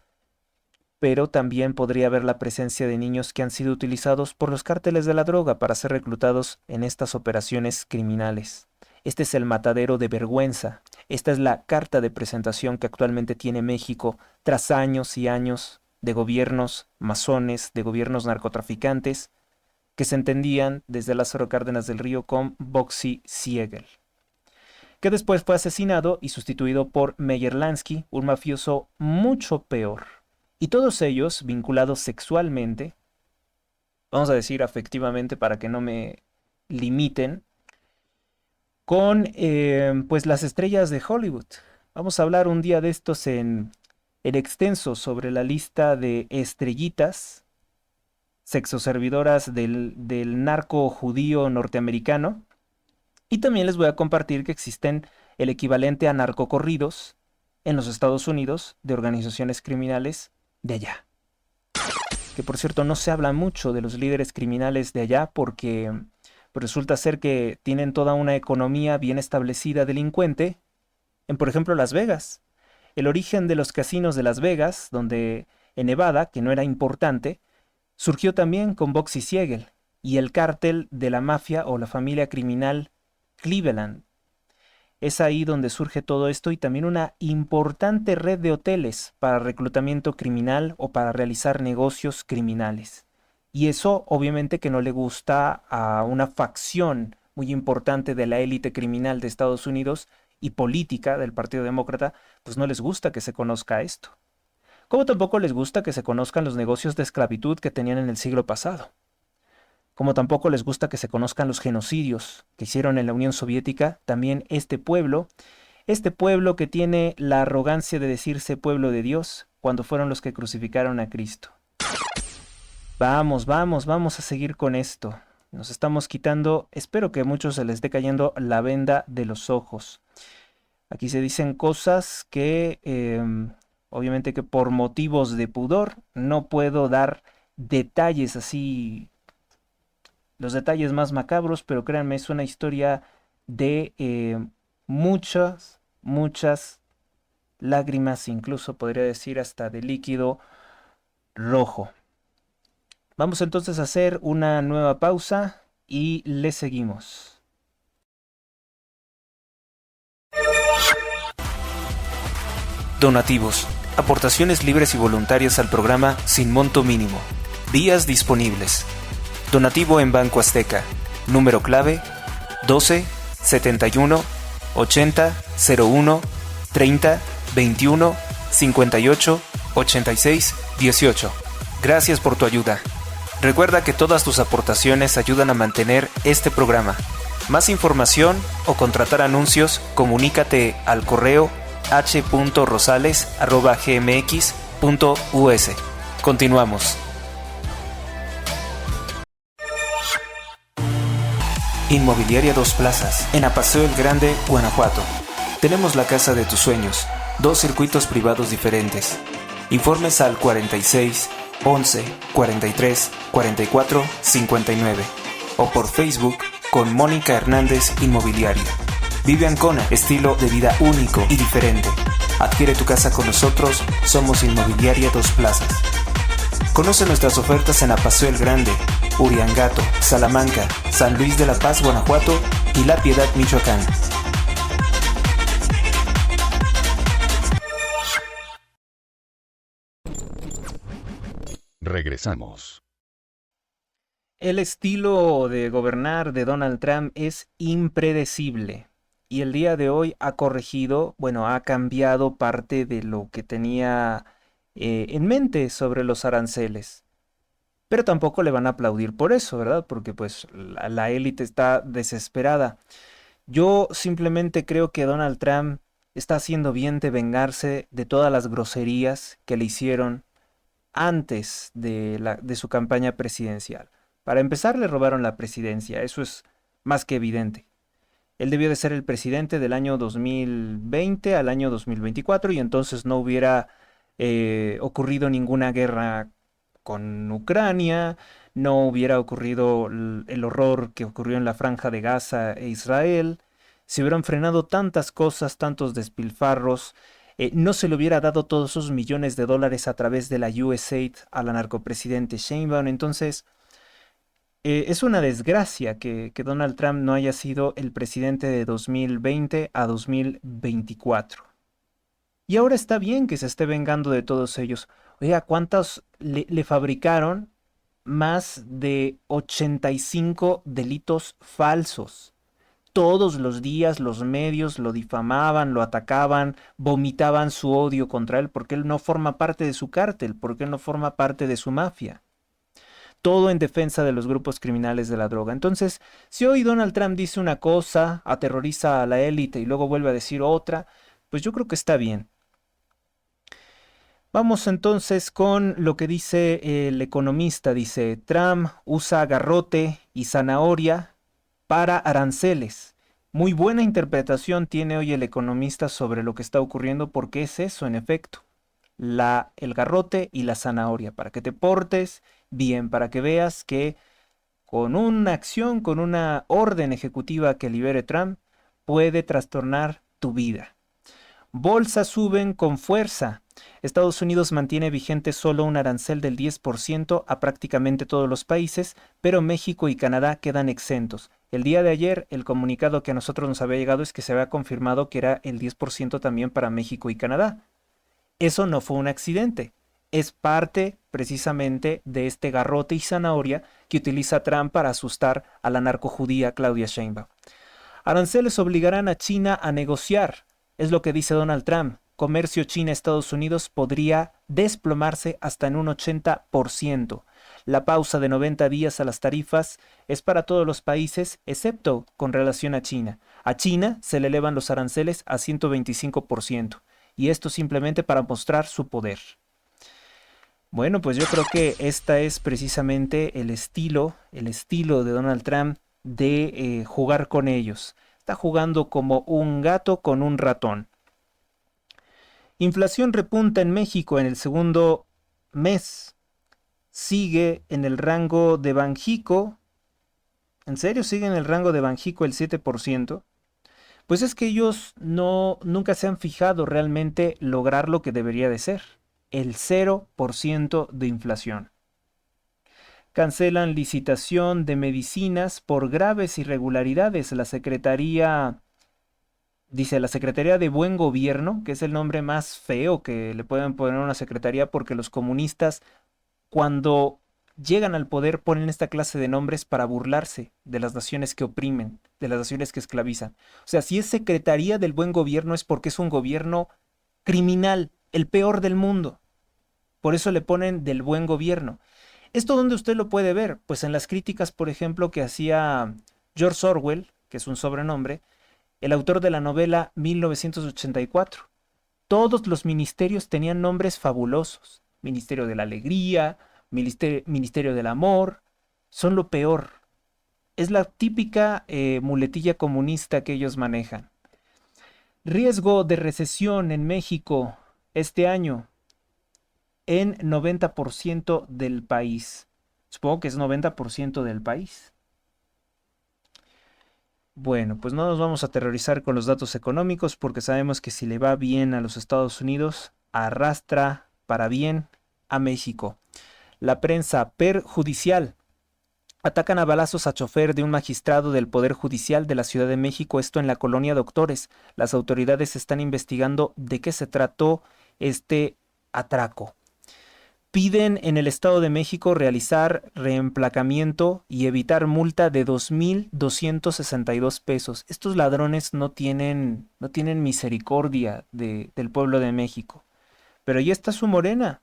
pero también podría haber la presencia de niños que han sido utilizados por los cárteles de la droga para ser reclutados en estas operaciones criminales. Este es el matadero de vergüenza. Esta es la carta de presentación que actualmente tiene México tras años y años de gobiernos masones, de gobiernos narcotraficantes, que se entendían desde Lázaro Cárdenas del Río con Boxy Siegel, que después fue asesinado y sustituido por Meyer Lansky, un mafioso mucho peor. Y todos ellos vinculados sexualmente, vamos a decir afectivamente para que no me limiten, con pues las estrellas de Hollywood. Vamos a hablar un día de estos en extenso sobre la lista de estrellitas sexoservidoras del narco judío norteamericano. Y también les voy a compartir que existen el equivalente a narcocorridos en los Estados Unidos de organizaciones criminales de allá. Que por cierto no se habla mucho de los líderes criminales de allá porque pues resulta ser que tienen toda una economía bien establecida delincuente en, por ejemplo, Las Vegas. El origen de los casinos de Las Vegas, donde en Nevada, que no era importante, surgió también con Boxy Siegel y el cártel de la mafia o la familia criminal Cleveland. Es ahí donde surge todo esto y también una importante red de hoteles para reclutamiento criminal o para realizar negocios criminales. Y eso obviamente que no le gusta a una facción muy importante de la élite criminal de Estados Unidos y política del Partido Demócrata, pues no les gusta que se conozca esto. Como tampoco les gusta que se conozcan los negocios de esclavitud que tenían en el siglo pasado. Como tampoco les gusta que se conozcan los genocidios que hicieron en la Unión Soviética, también este pueblo que tiene la arrogancia de decirse pueblo de Dios cuando fueron los que crucificaron a Cristo. Vamos a seguir con esto. Nos estamos quitando, espero que a muchos se les esté cayendo la venda de los ojos. Aquí se dicen cosas que, obviamente que por motivos de pudor, no puedo dar detalles así, los detalles más macabros, pero créanme, es una historia de muchas lágrimas, incluso podría decir hasta de líquido rojo. Vamos entonces a hacer una nueva pausa y le seguimos. Donativos. Aportaciones libres y voluntarias al programa sin monto mínimo. Días disponibles. Donativo en Banco Azteca. Número clave 12 71 80 01 30 21 58 86 18. Gracias por tu ayuda. Recuerda que todas tus aportaciones ayudan a mantener este programa. Más información o contratar anuncios, comunícate al correo h.rosales@gmx.us. Continuamos. Inmobiliaria Dos Plazas, en Apaseo el Grande, Guanajuato. Tenemos la casa de tus sueños, 2 circuitos privados diferentes. Informes al 46 11 43 44 59 o por Facebook con Mónica Hernández Inmobiliaria. Vive Ancona, estilo de vida único y diferente. Adquiere tu casa con nosotros, somos Inmobiliaria Dos Plazas. Conoce nuestras ofertas en Apaseo el Grande, Uriangato, Salamanca, San Luis de la Paz, Guanajuato y La Piedad, Michoacán. Regresamos. El estilo de gobernar de Donald Trump es impredecible y el día de hoy ha corregido, bueno, ha cambiado parte de lo que tenía en mente sobre los aranceles. Pero tampoco le van a aplaudir por eso, ¿verdad? Porque pues la élite está desesperada. Yo simplemente creo que Donald Trump está haciendo bien de vengarse de todas las groserías que le hicieron antes de su campaña presidencial. Para empezar, le robaron la presidencia, eso es más que evidente. Él debió de ser el presidente del año 2020 al año 2024 y entonces no hubiera ocurrido ninguna guerra con Ucrania, no hubiera ocurrido el horror que ocurrió en la Franja de Gaza e Israel, se hubieran frenado tantas cosas, tantos despilfarros, no se le hubiera dado todos esos millones de dólares a través de la USAID a la narcopresidente Sheinbaum. Entonces, es una desgracia que Donald Trump no haya sido el presidente de 2020 a 2024. Y ahora está bien que se esté vengando de todos ellos. Oiga, ¿cuántos le fabricaron más de 85 delitos falsos? Todos los días los medios lo difamaban, lo atacaban, vomitaban su odio contra él porque él no forma parte de su cártel, porque él no forma parte de su mafia. Todo en defensa de los grupos criminales de la droga. Entonces, si hoy Donald Trump dice una cosa, aterroriza a la élite y luego vuelve a decir otra, pues yo creo que está bien. Vamos entonces con lo que dice el economista. Dice, Trump usa garrote y zanahoria para aranceles. Muy buena interpretación tiene hoy el economista sobre lo que está ocurriendo porque es eso, en efecto. El garrote y la zanahoria, para que te portes bien, para que veas que con una acción, con una orden ejecutiva que libere Trump, puede trastornar tu vida. Bolsas suben con fuerza. Estados Unidos mantiene vigente solo un arancel del 10% a prácticamente todos los países, pero México y Canadá quedan exentos. El día de ayer, el comunicado que a nosotros nos había llegado es que se había confirmado que era el 10% también para México y Canadá. Eso no fue un accidente. Es parte precisamente de este garrote y zanahoria que utiliza Trump para asustar a la narcojudía Claudia Sheinbaum. Aranceles obligarán a China a negociar. Es lo que dice Donald Trump. Comercio China-Estados Unidos podría desplomarse hasta en un 80%. La pausa de 90 días a las tarifas es para todos los países, excepto con relación a China. A China se le elevan los aranceles a 125%. Y esto simplemente para mostrar su poder. Bueno, pues yo creo que esta es precisamente el estilo de Donald Trump de jugar con ellos. Está jugando como un gato con un ratón. Inflación repunta en México en el segundo mes. Sigue en el rango de Banjico. ¿En serio sigue en el rango de Banjico el 7%? Pues es que ellos nunca se han fijado realmente lograr lo que debería de ser, el 0% de inflación. Cancelan licitación de medicinas por graves irregularidades. La Secretaría de Buen Gobierno, que es el nombre más feo que le pueden poner a una secretaría porque los comunistas cuando llegan al poder ponen esta clase de nombres para burlarse de las naciones que oprimen, de las naciones que esclavizan. O sea, si es Secretaría del Buen Gobierno es porque es un gobierno criminal, el peor del mundo. Por eso le ponen del Buen Gobierno. ¿Esto dónde usted lo puede ver? Pues en las críticas, por ejemplo, que hacía George Orwell, que es un sobrenombre, el autor de la novela 1984. Todos los ministerios tenían nombres fabulosos. Ministerio de la Alegría, Ministerio del Amor, son lo peor. Es la típica muletilla comunista que ellos manejan. Riesgo de recesión en México este año en 90% del país. Supongo que es 90% del país. Bueno, pues no nos vamos a aterrorizar con los datos económicos porque sabemos que si le va bien a los Estados Unidos, arrastra para bien a México. La prensa perjudicial. Atacan a balazos a chofer de un magistrado del Poder Judicial de la Ciudad de México, esto en la colonia Doctores. Las autoridades están investigando de qué se trató este atraco. Piden en el Estado de México realizar reemplacamiento y evitar multa de 2,262 pesos. Estos ladrones no tienen misericordia del pueblo de México. Pero ahí está su Morena.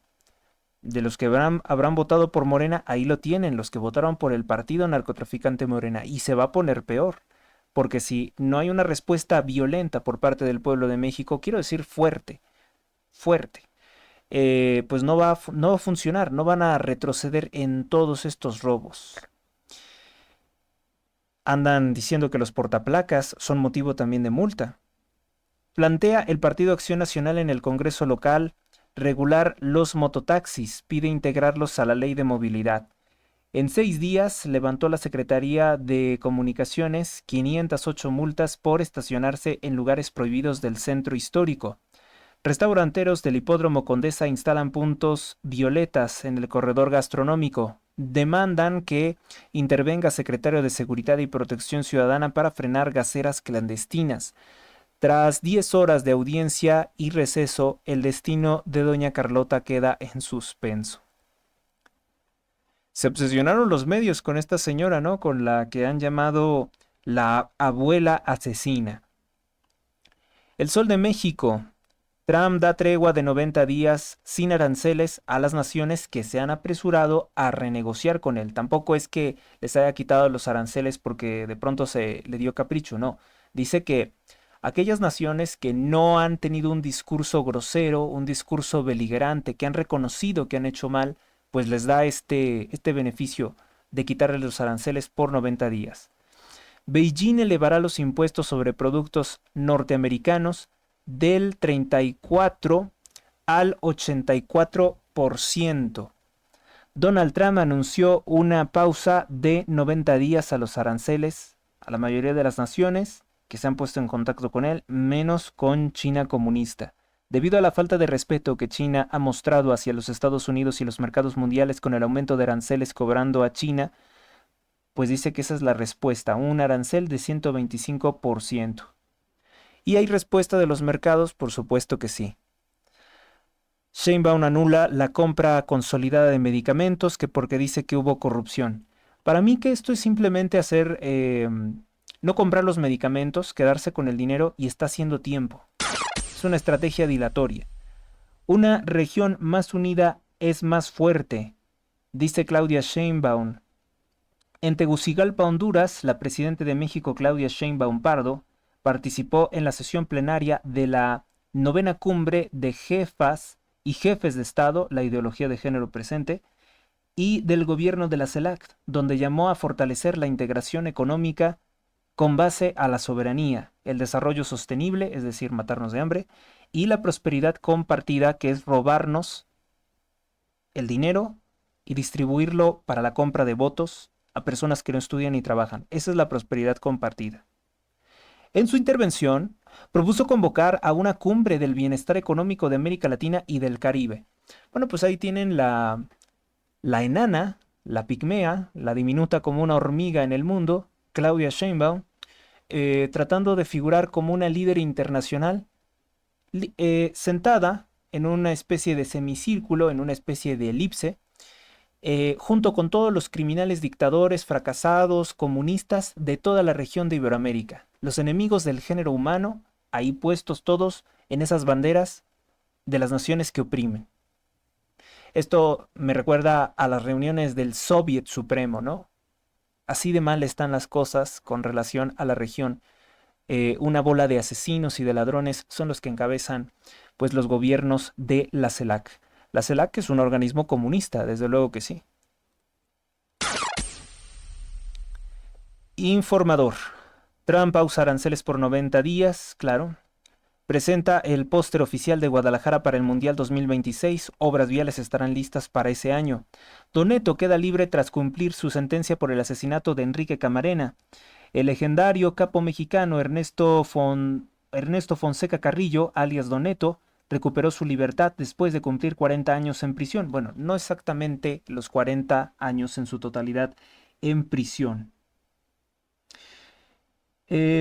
De los que habrán votado por Morena, ahí lo tienen, los que votaron por el partido narcotraficante Morena. Y se va a poner peor, porque si no hay una respuesta violenta por parte del pueblo de México, quiero decir fuerte, fuerte, pues no va a funcionar, no van a retroceder en todos estos robos. Andan diciendo que los portaplacas son motivo también de multa. Plantea el Partido Acción Nacional en el Congreso local regular los mototaxis, pide integrarlos a la ley de movilidad. En 6 días levantó la Secretaría de Comunicaciones 508 multas por estacionarse en lugares prohibidos del centro histórico. Restauranteros del Hipódromo Condesa instalan puntos violetas en el corredor gastronómico. Demandan que intervenga Secretario de Seguridad y Protección Ciudadana para frenar gaseras clandestinas. Tras 10 horas de audiencia y receso, el destino de doña Carlota queda en suspenso. Se obsesionaron los medios con esta señora, ¿no? Con la que han llamado la abuela asesina. El Sol de México. Trump da tregua de 90 días sin aranceles a las naciones que se han apresurado a renegociar con él. Tampoco es que les haya quitado los aranceles porque de pronto se le dio capricho, no. Dice que aquellas naciones que no han tenido un discurso grosero, un discurso beligerante, que han reconocido que han hecho mal, pues les da este beneficio de quitarles los aranceles por 90 días. Beijing elevará los impuestos sobre productos norteamericanos del 34 al 84%. Donald Trump anunció una pausa de 90 días a los aranceles a la mayoría de las naciones que se han puesto en contacto con él, menos con China comunista. Debido a la falta de respeto que China ha mostrado hacia los Estados Unidos y los mercados mundiales con el aumento de aranceles cobrando a China, pues dice que esa es la respuesta, un arancel de 125%. ¿Y hay respuesta de los mercados? Por supuesto que sí. Sheinbaum anula la compra consolidada de medicamentos que porque dice que hubo corrupción. Para mí que esto es simplemente hacer, no comprar los medicamentos, quedarse con el dinero y está haciendo tiempo. Es una estrategia dilatoria. Una región más unida es más fuerte, dice Claudia Sheinbaum. En Tegucigalpa, Honduras, la presidenta de México, Claudia Sheinbaum Pardo, participó en la sesión plenaria de la 9ª cumbre de jefas y jefes de Estado, la ideología de género presente, y del gobierno de la CELAC, donde llamó a fortalecer la integración económica con base a la soberanía, el desarrollo sostenible, es decir, matarnos de hambre, y la prosperidad compartida, que es robarnos el dinero y distribuirlo para la compra de votos a personas que no estudian ni trabajan. Esa es la prosperidad compartida. En su intervención, propuso convocar a una cumbre del bienestar económico de América Latina y del Caribe. Bueno, pues ahí tienen la enana, la pigmea, la diminuta como una hormiga en el mundo, Claudia Sheinbaum, tratando de figurar como una líder internacional, sentada en una especie de semicírculo, en una especie de elipse, junto con todos los criminales dictadores, fracasados, comunistas de toda la región de Iberoamérica. Los enemigos del género humano, ahí puestos todos en esas banderas de las naciones que oprimen. Esto me recuerda a las reuniones del Soviet Supremo, ¿no? Así de mal están las cosas con relación a la región. Una bola de asesinos y de ladrones son los que encabezan pues, los gobiernos de la CELAC. La CELAC es un organismo comunista, desde luego que sí. Informador. Trump pausa aranceles por 90 días, claro. Presenta el póster oficial de Guadalajara para el Mundial 2026. Obras viales estarán listas para ese año. Doneto queda libre tras cumplir su sentencia por el asesinato de Enrique Camarena. El legendario capo mexicano Ernesto Fonseca Carrillo, alias Doneto, recuperó su libertad después de cumplir 40 años en prisión. Bueno, no exactamente los 40 años en su totalidad en prisión.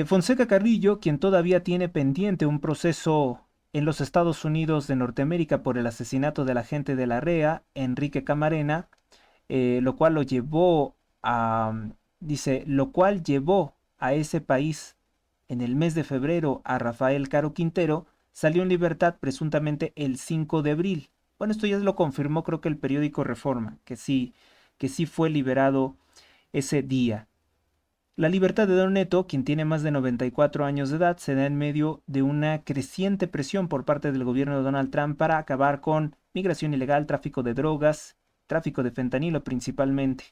Fonseca Carrillo, quien todavía tiene pendiente un proceso en los Estados Unidos de Norteamérica por el asesinato del agente de la REA, Enrique Camarena, lo cual llevó a ese país en el mes de febrero a Rafael Caro Quintero, salió en libertad presuntamente el 5 de abril. Bueno, esto ya lo confirmó, creo que el periódico Reforma, que sí fue liberado ese día. La libertad de Don Neto, quien tiene más de 94 años de edad, se da en medio de una creciente presión por parte del gobierno de Donald Trump para acabar con migración ilegal, tráfico de drogas, tráfico de fentanilo principalmente.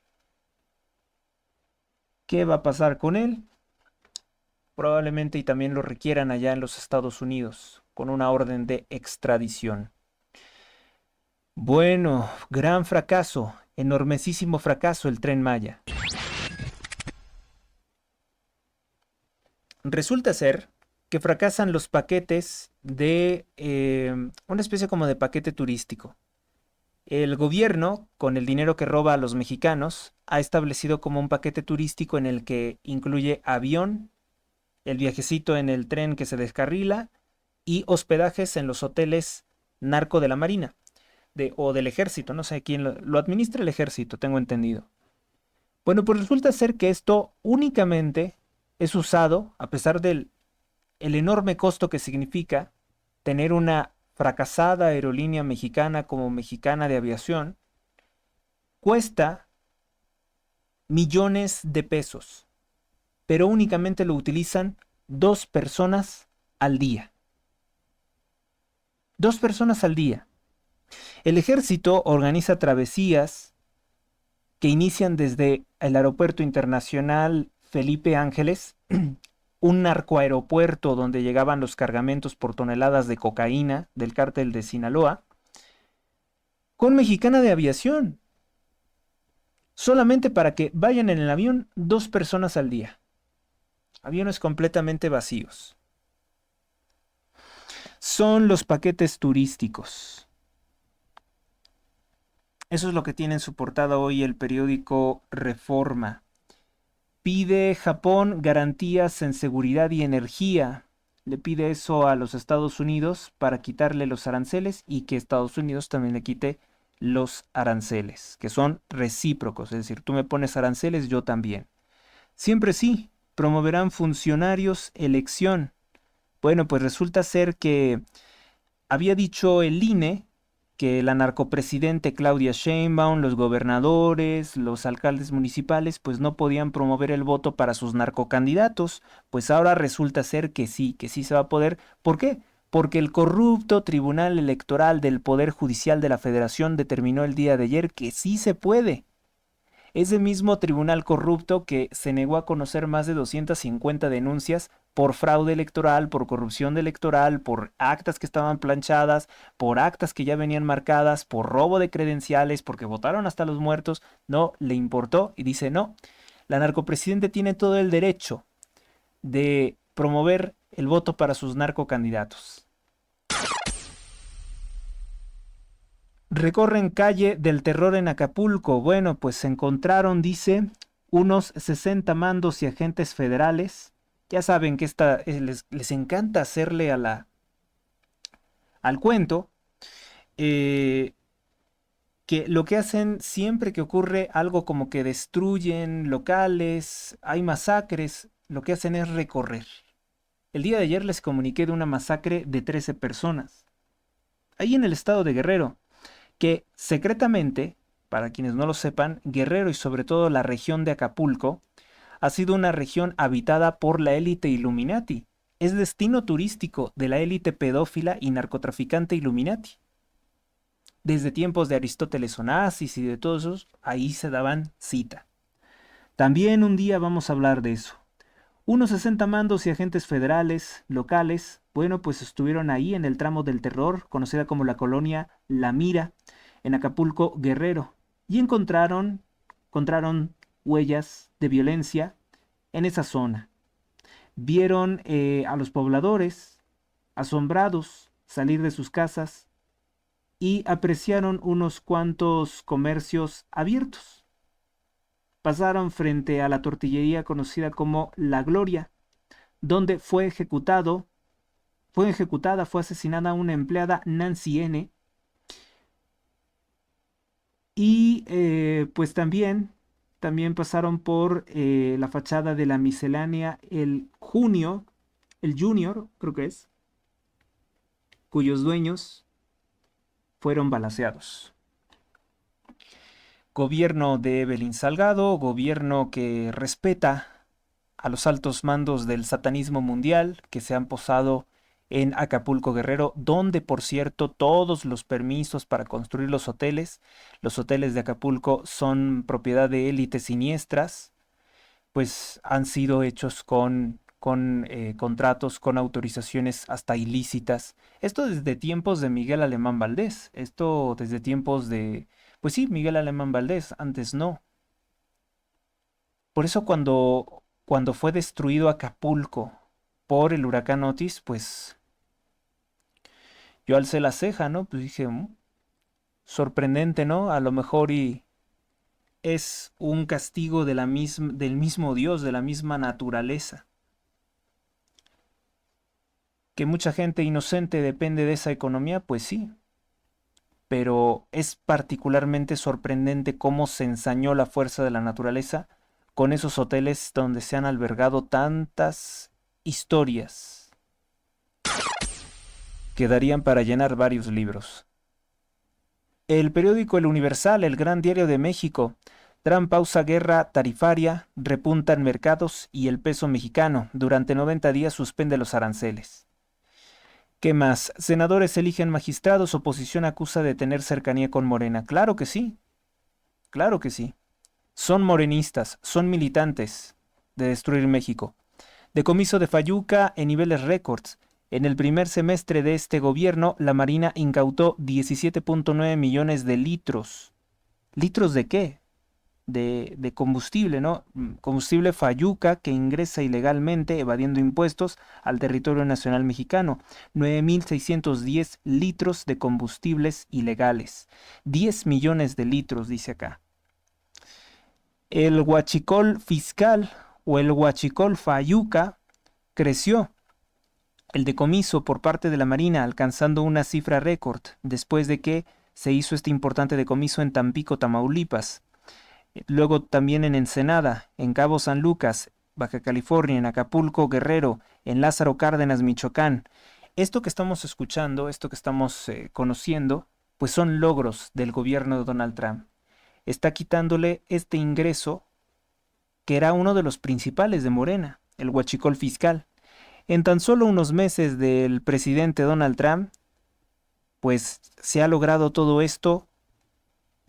¿Qué va a pasar con él? Probablemente y también lo requieran allá en los Estados Unidos, con una orden de extradición. Bueno, gran fracaso, enormesísimo fracaso el Tren Maya. Resulta ser que fracasan los paquetes de una especie como de paquete turístico. El gobierno, con el dinero que roba a los mexicanos, ha establecido como un paquete turístico en el que incluye avión, el viajecito en el tren que se descarrila y hospedajes en los hoteles narco de la Marina o del ejército, no sé quién lo administra, el ejército, tengo entendido. Bueno, pues resulta ser que esto únicamente es usado, a pesar del el enorme costo que significa tener una fracasada aerolínea mexicana como Mexicana de Aviación, cuesta millones de pesos, pero únicamente lo utilizan 2 personas al día. 2 personas al día. El ejército organiza travesías que inician desde el Aeropuerto Internacional Felipe Ángeles, un narcoaeropuerto donde llegaban los cargamentos por toneladas de cocaína del cártel de Sinaloa, con Mexicana de Aviación, solamente para que vayan en el avión 2 personas al día. Aviones completamente vacíos. Son los paquetes turísticos. Eso es lo que tiene en su portada hoy el periódico Reforma. Pide Japón garantías en seguridad y energía. Le pide eso a los Estados Unidos para quitarle los aranceles y que Estados Unidos también le quite los aranceles, que son recíprocos. Es decir, tú me pones aranceles, yo también. Siempre sí, promoverán funcionarios elección. Bueno, pues resulta ser que había dicho el INE que la narcopresidente Claudia Sheinbaum, los gobernadores, los alcaldes municipales, pues no podían promover el voto para sus narcocandidatos. Pues ahora resulta ser que sí se va a poder. ¿Por qué? Porque el corrupto Tribunal Electoral del Poder Judicial de la Federación determinó el día de ayer que sí se puede. Ese mismo tribunal corrupto que se negó a conocer más de 250 denuncias por fraude electoral, por corrupción electoral, por actas que estaban planchadas, por actas que ya venían marcadas, por robo de credenciales, porque votaron hasta los muertos, no le importó y dice no, la narcopresidente tiene todo el derecho de promover el voto para sus narcocandidatos. Recorren calle del terror en Acapulco. Bueno, pues se encontraron, dice, unos 60 mandos y agentes federales. Ya saben que les encanta hacerle al cuento. Que lo que hacen siempre que ocurre algo como que destruyen locales, hay masacres, lo que hacen es recorrer. El día de ayer les comuniqué de una masacre de 13 personas. Ahí en el estado de Guerrero. Que secretamente, para quienes no lo sepan, Guerrero y sobre todo la región de Acapulco ha sido una región habitada por la élite Illuminati. Es destino turístico de la élite pedófila y narcotraficante Illuminati. Desde tiempos de Aristóteles Onassis y de todos esos, ahí se daban cita. También un día vamos a hablar de eso. Unos 60 mandos y agentes federales, locales, bueno, pues estuvieron ahí en el tramo del terror, conocida como la colonia La Mira, en Acapulco, Guerrero, y encontraron huellas de violencia en esa zona. Vieron a los pobladores asombrados salir de sus casas y apreciaron unos cuantos comercios abiertos. pasaron frente a la tortillería conocida como La Gloria, donde fue asesinada una empleada, Nancy N. Y pues también pasaron por la fachada de la miscelánea el Junior, creo que es, cuyos dueños fueron balaceados. Gobierno de Evelyn Salgado, gobierno que respeta a los altos mandos del satanismo mundial que se han posado en Acapulco, Guerrero, donde, por cierto, todos los permisos para construir los hoteles de Acapulco son propiedad de élites siniestras, pues han sido hechos con contratos, con autorizaciones hasta ilícitas. Esto desde tiempos de Miguel Alemán Valdés, esto desde tiempos de, pues sí, Miguel Alemán Valdés, antes no. Por eso cuando fue destruido Acapulco por el huracán Otis, pues yo alcé la ceja, ¿no? Pues dije, sorprendente, ¿no? A lo mejor y es un castigo del mismo Dios, de la misma naturaleza. Que mucha gente inocente depende de esa economía, pues sí. Pero es particularmente sorprendente cómo se ensañó la fuerza de la naturaleza con esos hoteles donde se han albergado tantas historias que darían para llenar varios libros. El periódico El Universal, el gran diario de México. Trump pausa guerra tarifaria, repuntan mercados y el peso mexicano. Durante 90 días suspende los aranceles. ¿Qué más? Senadores eligen magistrados, oposición acusa de tener cercanía con Morena. Claro que sí, claro que sí. Son morenistas, son militantes de destruir México. Decomiso de Fayuca en niveles récords. En el primer semestre de este gobierno, la Marina incautó 17.9 millones de litros. ¿Litros de qué? De combustible, ¿no? Combustible Fayuca que ingresa ilegalmente, evadiendo impuestos, al territorio nacional mexicano. 9.610 litros de combustibles ilegales. 10 millones de litros, dice acá. El huachicol fiscal o el huachicol Fayuca creció. El decomiso por parte de la Marina alcanzando una cifra récord después de que se hizo este importante decomiso en Tampico, Tamaulipas. Luego también en Ensenada, en Cabo San Lucas, Baja California, en Acapulco, Guerrero, en Lázaro Cárdenas, Michoacán. Esto que estamos escuchando, esto que estamos conociendo, pues son logros del gobierno de Donald Trump. Está quitándole este ingreso que era uno de los principales de Morena, el huachicol fiscal. En tan solo unos meses del presidente Donald Trump, pues se ha logrado todo esto.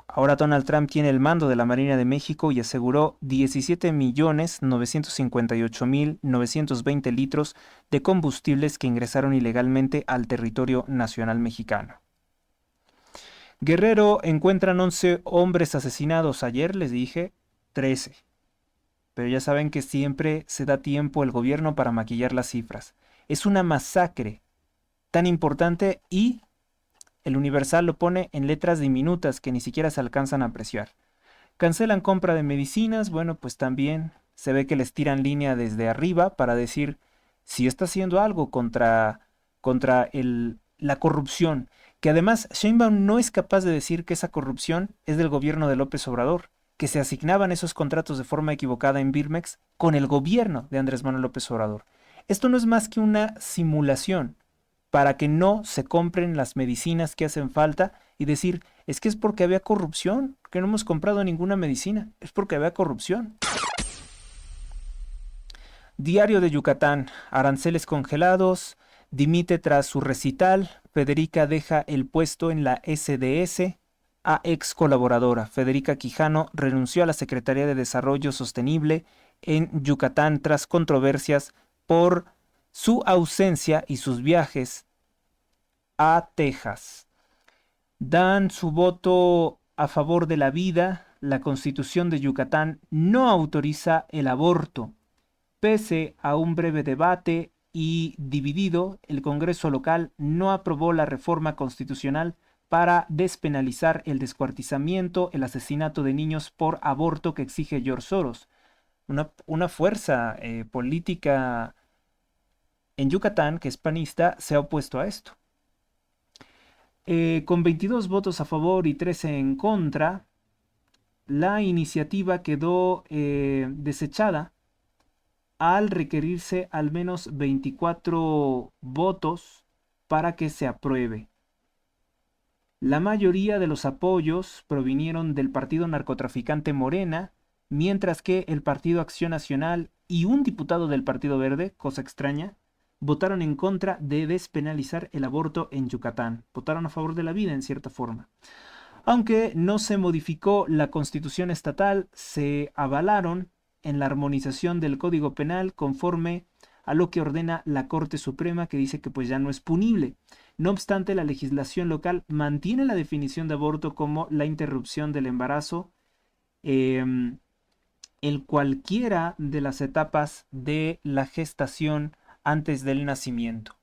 Ahora Donald Trump tiene el mando de la Marina de México y aseguró 17.958.920 litros de combustibles que ingresaron ilegalmente al territorio nacional mexicano. Guerrero, encuentran 11 hombres asesinados. Ayer les dije 13. Pero ya saben que siempre se da tiempo el gobierno para maquillar las cifras. Es una masacre tan importante y el Universal lo pone en letras diminutas que ni siquiera se alcanzan a apreciar. Cancelan compra de medicinas. Bueno, pues también se ve que les tiran línea desde arriba para decir si está haciendo algo contra la corrupción. Que además Sheinbaum no es capaz de decir que esa corrupción es del gobierno de López Obrador, que se asignaban esos contratos de forma equivocada en Birmex con el gobierno de Andrés Manuel López Obrador. Esto no es más que una simulación para que no se compren las medicinas que hacen falta y decir, es que es porque había corrupción, que no hemos comprado ninguna medicina, es porque había corrupción. Diario de Yucatán, aranceles congelados, dimite tras su recital, Federica deja el puesto en la SDS a ex colaboradora. Federica Quijano renunció a la Secretaría de Desarrollo Sostenible en Yucatán tras controversias por su ausencia y sus viajes a Texas. Dan su voto a favor de la vida. La Constitución de Yucatán no autoriza el aborto. Pese a un breve debate y dividido, el Congreso local no aprobó la reforma constitucional para despenalizar el descuartizamiento, el asesinato de niños por aborto que exige George Soros. Una fuerza política en Yucatán, que es panista, se ha opuesto a esto. Con 22 votos a favor y 13 en contra, la iniciativa quedó desechada al requerirse al menos 24 votos para que se apruebe. La mayoría de los apoyos provinieron del partido narcotraficante Morena, mientras que el Partido Acción Nacional y un diputado del Partido Verde, cosa extraña, votaron en contra de despenalizar el aborto en Yucatán. Votaron a favor de la vida en cierta forma. Aunque no se modificó la constitución estatal, se avalaron en la armonización del Código Penal conforme a lo que ordena la Corte Suprema, que dice que pues ya no es punible. No obstante, la legislación local mantiene la definición de aborto como la interrupción del embarazo en cualquiera de las etapas de la gestación antes del nacimiento.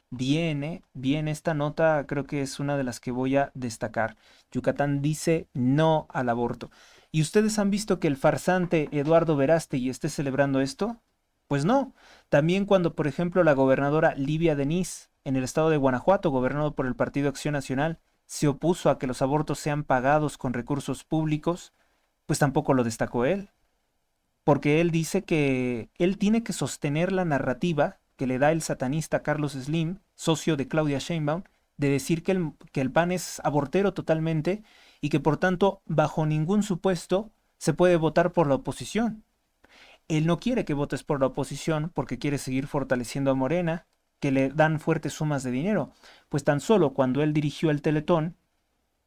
Bien esta nota, creo que es una de las que voy a destacar. Yucatán dice no al aborto. ¿Y ustedes han visto que el farsante Eduardo Verástegui esté celebrando esto? Pues no. También cuando, por ejemplo, la gobernadora Livia Denis, en el estado de Guanajuato, gobernado por el Partido Acción Nacional, se opuso a que los abortos sean pagados con recursos públicos, pues tampoco lo destacó él. Porque él dice que él tiene que sostener la narrativa que le da el satanista Carlos Slim, socio de Claudia Sheinbaum, de decir que el PAN es abortero totalmente y que por tanto bajo ningún supuesto se puede votar por la oposición. Él no quiere que votes por la oposición porque quiere seguir fortaleciendo a Morena, que le dan fuertes sumas de dinero, pues tan solo cuando él dirigió el Teletón,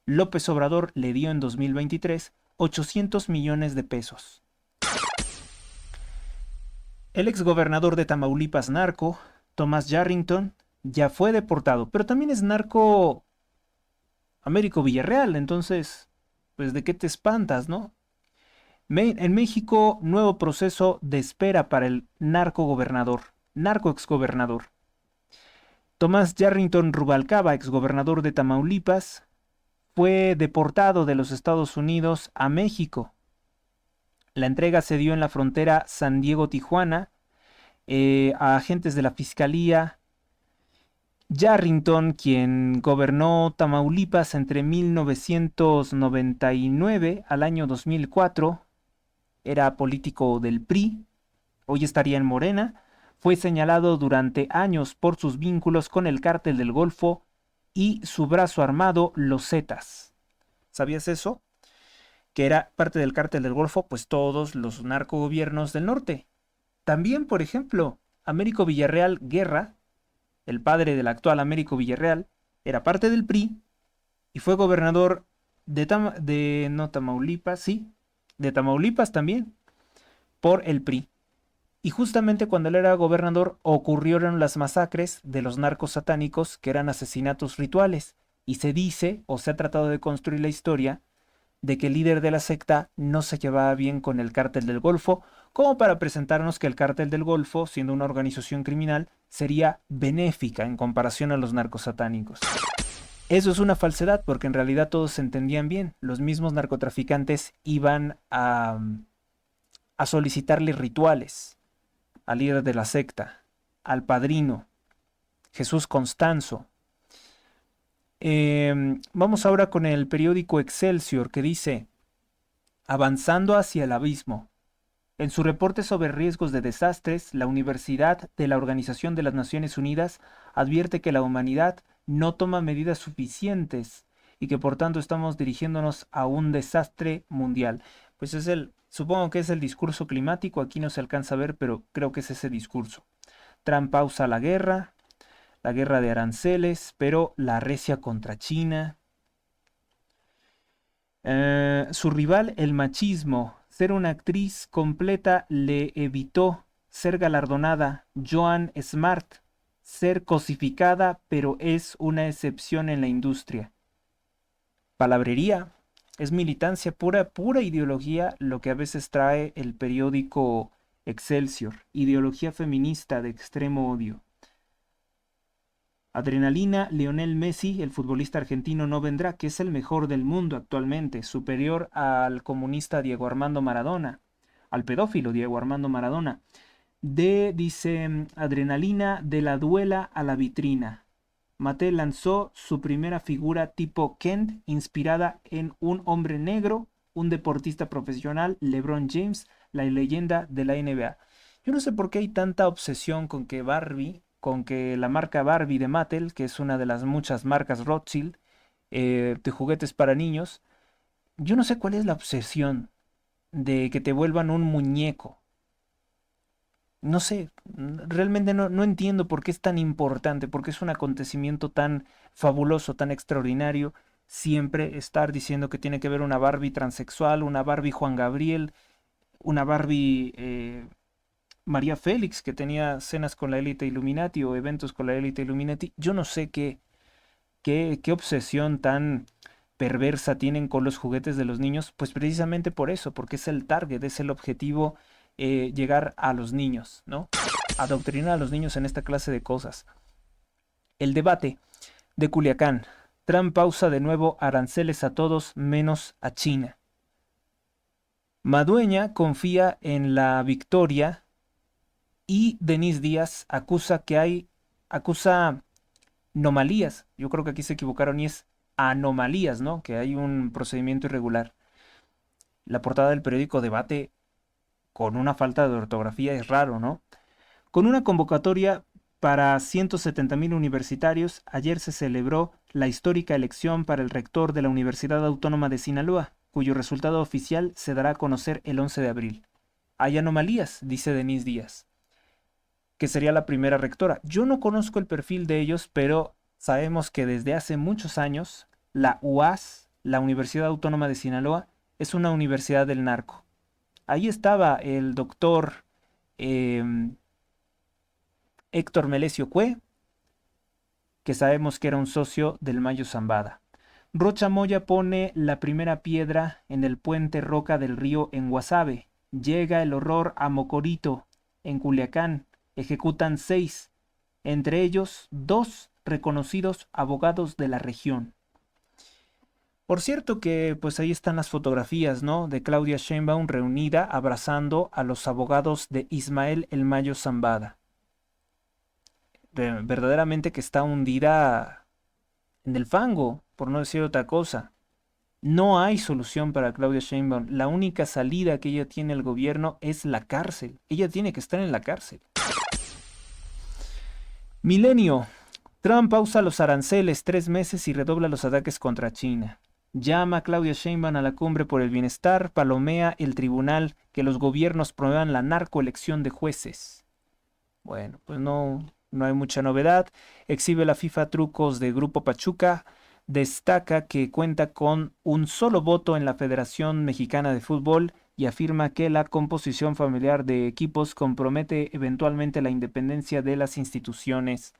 López Obrador le dio en 2023 800 millones de pesos. El exgobernador de Tamaulipas narco, Thomas Yarrington, ya fue deportado, pero también es narco Américo Villarreal, entonces, pues ¿de qué te espantas, no? En México, nuevo proceso de espera para el narco exgobernador. Tomás Yarrington Rubalcaba, exgobernador de Tamaulipas, fue deportado de los Estados Unidos a México. La entrega se dio en la frontera San Diego-Tijuana a agentes de la Fiscalía. Yarrington, quien gobernó Tamaulipas entre 1999 al año 2004, era político del PRI, hoy estaría en Morena, fue señalado durante años por sus vínculos con el Cártel del Golfo y su brazo armado, los Zetas. ¿Sabías eso? Que era parte del Cártel del Golfo, pues todos los narcogobiernos del norte. También, por ejemplo, Américo Villarreal Guerra, el padre del actual Américo Villarreal, era parte del PRI y fue gobernador de Tamaulipas también, por el PRI. Y justamente cuando él era gobernador ocurrieron las masacres de los narcos satánicos, que eran asesinatos rituales, y se dice, o se ha tratado de construir la historia, de que el líder de la secta no se llevaba bien con el Cártel del Golfo, como para presentarnos que el Cártel del Golfo, siendo una organización criminal, sería benéfica en comparación a los narcos satánicos. Eso es una falsedad, porque en realidad todos se entendían bien. Los mismos narcotraficantes iban a solicitarle rituales al líder de la secta, al padrino, Jesús Constanzo. Vamos ahora con el periódico Excelsior, que dice: avanzando hacia el abismo. En su reporte sobre riesgos de desastres, la Universidad de la Organización de las Naciones Unidas advierte que la humanidad no toma medidas suficientes y que por tanto estamos dirigiéndonos a un desastre mundial. Pues supongo que es el discurso climático, aquí no se alcanza a ver, pero creo que es ese discurso. Trump pausa la guerra de aranceles, pero la arrecia contra China. Su rival, el machismo, ser una actriz completa le evitó ser galardonada. Joan Smart, ser cosificada, pero es una excepción en la industria. Palabrería, es militancia pura ideología lo que a veces trae el periódico Excelsior, ideología feminista de extremo odio. Adrenalina, Lionel Messi, el futbolista argentino, no vendrá, que es el mejor del mundo actualmente, superior al comunista Diego Armando Maradona, al pedófilo Diego Armando Maradona. Dice, Adrenalina, de la duela a la vitrina. Mattel lanzó su primera figura tipo Kent, inspirada en un hombre negro, un deportista profesional, LeBron James, la leyenda de la NBA. Yo no sé por qué hay tanta obsesión con que la marca Barbie de Mattel, que es una de las muchas marcas Rothschild, de juguetes para niños. Yo no sé cuál es la obsesión de que te vuelvan un muñeco. No sé, realmente no entiendo por qué es tan importante, por qué es un acontecimiento tan fabuloso, tan extraordinario, siempre estar diciendo que tiene que ver una Barbie transexual, una Barbie Juan Gabriel, una Barbie María Félix, que tenía cenas con la élite Illuminati o eventos con la élite Illuminati. Yo no sé qué obsesión tan perversa tienen con los juguetes de los niños, pues precisamente por eso, porque es el target, es el objetivo, llegar a los niños, ¿no? Adoctrinar a los niños en esta clase de cosas. El debate de Culiacán. Trump pausa de nuevo aranceles a todos menos a China. Madueña confía en la victoria y Denise Díaz acusa anomalías. Yo creo que aquí se equivocaron y es anomalías, ¿no? Que hay un procedimiento irregular. La portada del periódico Debate con una falta de ortografía es raro, ¿no? Con una convocatoria para 170,000 universitarios, ayer se celebró la histórica elección para el rector de la Universidad Autónoma de Sinaloa, cuyo resultado oficial se dará a conocer el 11 de abril. Hay anomalías, dice Denise Díaz, que sería la primera rectora. Yo no conozco el perfil de ellos, pero sabemos que desde hace muchos años la UAS, la Universidad Autónoma de Sinaloa, es una universidad del narco. Ahí estaba el doctor Héctor Melesio Cue, que sabemos que era un socio del Mayo Zambada. Rocha Moya pone la primera piedra en el puente Roca del Río en Guasave. Llega el horror a Mocorito, en Culiacán. Ejecutan 6, entre ellos 2 reconocidos abogados de la región. Por cierto que pues ahí están las fotografías, ¿no? De Claudia Sheinbaum reunida abrazando a los abogados de Ismael El Mayo Zambada. Verdaderamente que está hundida en el fango, por no decir otra cosa. No hay solución para Claudia Sheinbaum. La única salida que ella tiene al gobierno es la cárcel. Ella tiene que estar en la cárcel. Milenio. Trump pausa los aranceles 3 meses y redobla los ataques contra China. Llama a Claudia Sheinbaum a la cumbre por el bienestar, palomea el tribunal que los gobiernos promuevan la narcoelección de jueces. Bueno, pues no hay mucha novedad. Exhibe la FIFA trucos de Grupo Pachuca. Destaca que cuenta con un solo voto en la Federación Mexicana de Fútbol y afirma que la composición familiar de equipos compromete eventualmente la independencia de las instituciones.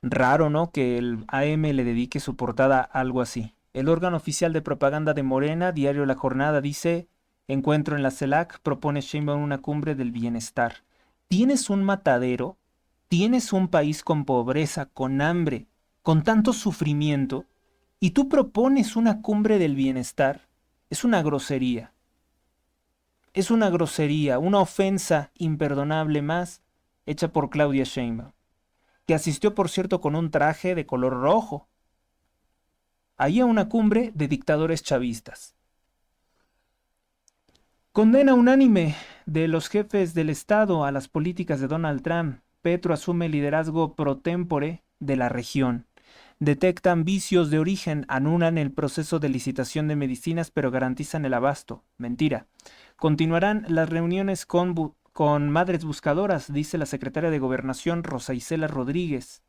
Raro, ¿no? Que el AM le dedique su portada a algo así. El órgano oficial de propaganda de Morena, Diario La Jornada, dice: encuentro en la CELAC, propone Sheinbaum una cumbre del bienestar. ¿Tienes un matadero? ¿Tienes un país con pobreza, con hambre, con tanto sufrimiento? ¿Y tú propones una cumbre del bienestar? Es una grosería. Es una grosería, una ofensa imperdonable más hecha por Claudia Sheinbaum, que asistió, por cierto, con un traje de color rojo, ahí a una cumbre de dictadores chavistas. Condena unánime de los jefes del Estado a las políticas de Donald Trump. Petro asume liderazgo pro tempore de la región. Detectan vicios de origen, anulan el proceso de licitación de medicinas, pero garantizan el abasto. Mentira. Continuarán las reuniones con madres buscadoras, dice la secretaria de Gobernación Rosa Isela Rodríguez.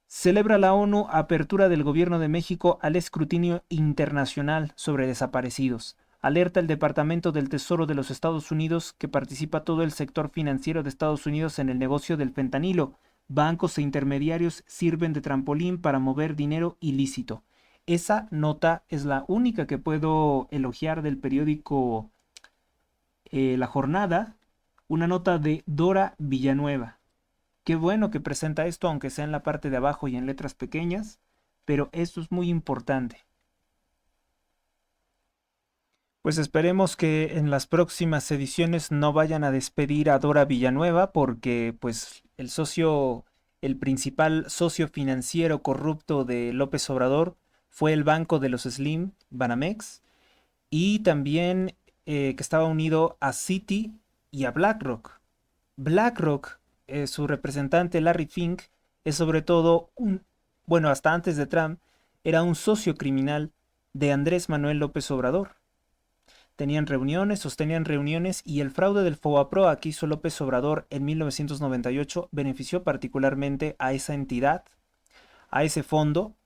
Celebra la ONU apertura del gobierno de México al escrutinio internacional sobre desaparecidos. Alerta el Departamento del Tesoro de los Estados Unidos que participa todo el sector financiero de Estados Unidos en el negocio del fentanilo. Bancos e intermediarios sirven de trampolín para mover dinero ilícito. Esa nota es la única que puedo elogiar del periódico La Jornada, una nota de Dora Villanueva. Qué bueno que presenta esto, aunque sea en la parte de abajo y en letras pequeñas, pero esto es muy importante. Pues esperemos que en las próximas ediciones no vayan a despedir a Dora Villanueva porque pues el principal socio financiero corrupto de López Obrador fue el Banco de los Slim, Banamex, y también que estaba unido a Citi y a BlackRock. BlackRock, su representante Larry Fink, es sobre todo bueno, hasta antes de Trump, era un socio criminal de Andrés Manuel López Obrador. Sostenían reuniones y el fraude del FOBAPROA que hizo López Obrador en 1998 benefició particularmente a esa entidad, a ese fondo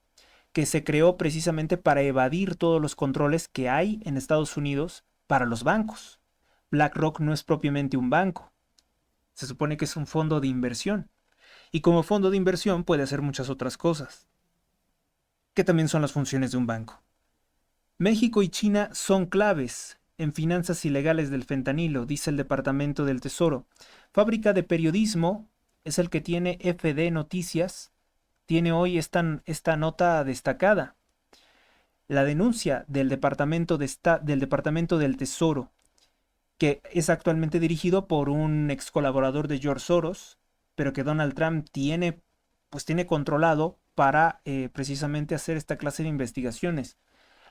que se creó precisamente para evadir todos los controles que hay en Estados Unidos para los bancos. BlackRock no es propiamente un banco, se supone que es un fondo de inversión y como fondo de inversión puede hacer muchas otras cosas, que también son las funciones de un banco. México y China son claves en finanzas ilegales del fentanilo, dice el Departamento del Tesoro. Fábrica de Periodismo es el que tiene FD Noticias, tiene hoy esta nota destacada. La denuncia del Departamento del Tesoro, que es actualmente dirigido por un ex colaborador de George Soros, pero que Donald Trump tiene controlado para precisamente hacer esta clase de investigaciones.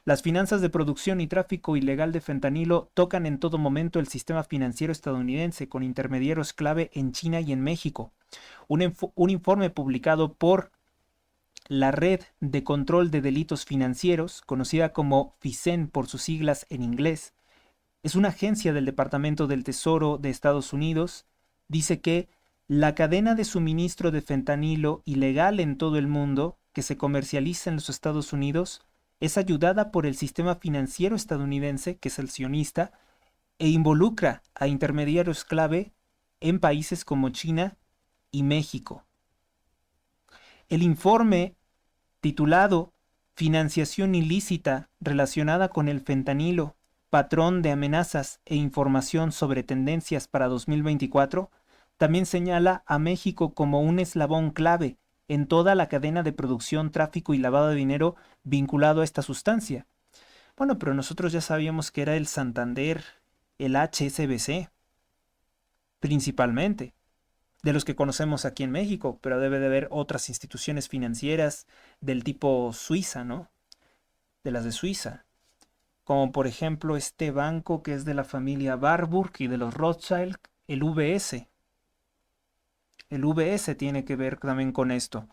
Las finanzas de producción y tráfico ilegal de fentanilo tocan en todo momento el sistema financiero estadounidense, con intermediarios clave en China y en México. Un informe publicado por la Red de Control de Delitos Financieros, conocida como FICEN por sus siglas en inglés, es una agencia del Departamento del Tesoro de Estados Unidos, dice que la cadena de suministro de fentanilo ilegal en todo el mundo, que se comercializa en los Estados Unidos, es ayudada por el sistema financiero estadounidense, que es el sionista, e involucra a intermediarios clave en países como China y México. El informe titulado Financiación ilícita relacionada con el fentanilo, patrón de amenazas e información sobre tendencias para 2024, también señala a México como un eslabón clave en toda la cadena de producción, tráfico y lavado de dinero vinculado a esta sustancia. Bueno, pero nosotros ya sabíamos que era el Santander, el HSBC, principalmente, de los que conocemos aquí en México, pero debe de haber otras instituciones financieras del tipo Suiza, ¿no? De las de Suiza, como por ejemplo este banco que es de la familia Warburg y de los Rothschild, el UBS. El UBS tiene que ver también con esto.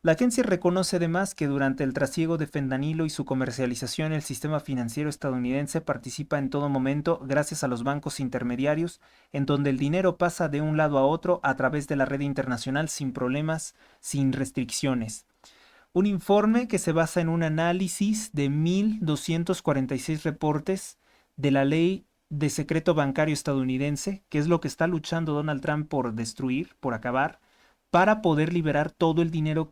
La agencia reconoce además que durante el trasiego de fentanilo y su comercialización, el sistema financiero estadounidense participa en todo momento gracias a los bancos intermediarios, en donde el dinero pasa de un lado a otro a través de la red internacional sin problemas, sin restricciones. Un informe que se basa en un análisis de 1.246 reportes de la ley de secreto bancario estadounidense, que es lo que está luchando Donald Trump por destruir, por acabar, para poder liberar todo el dinero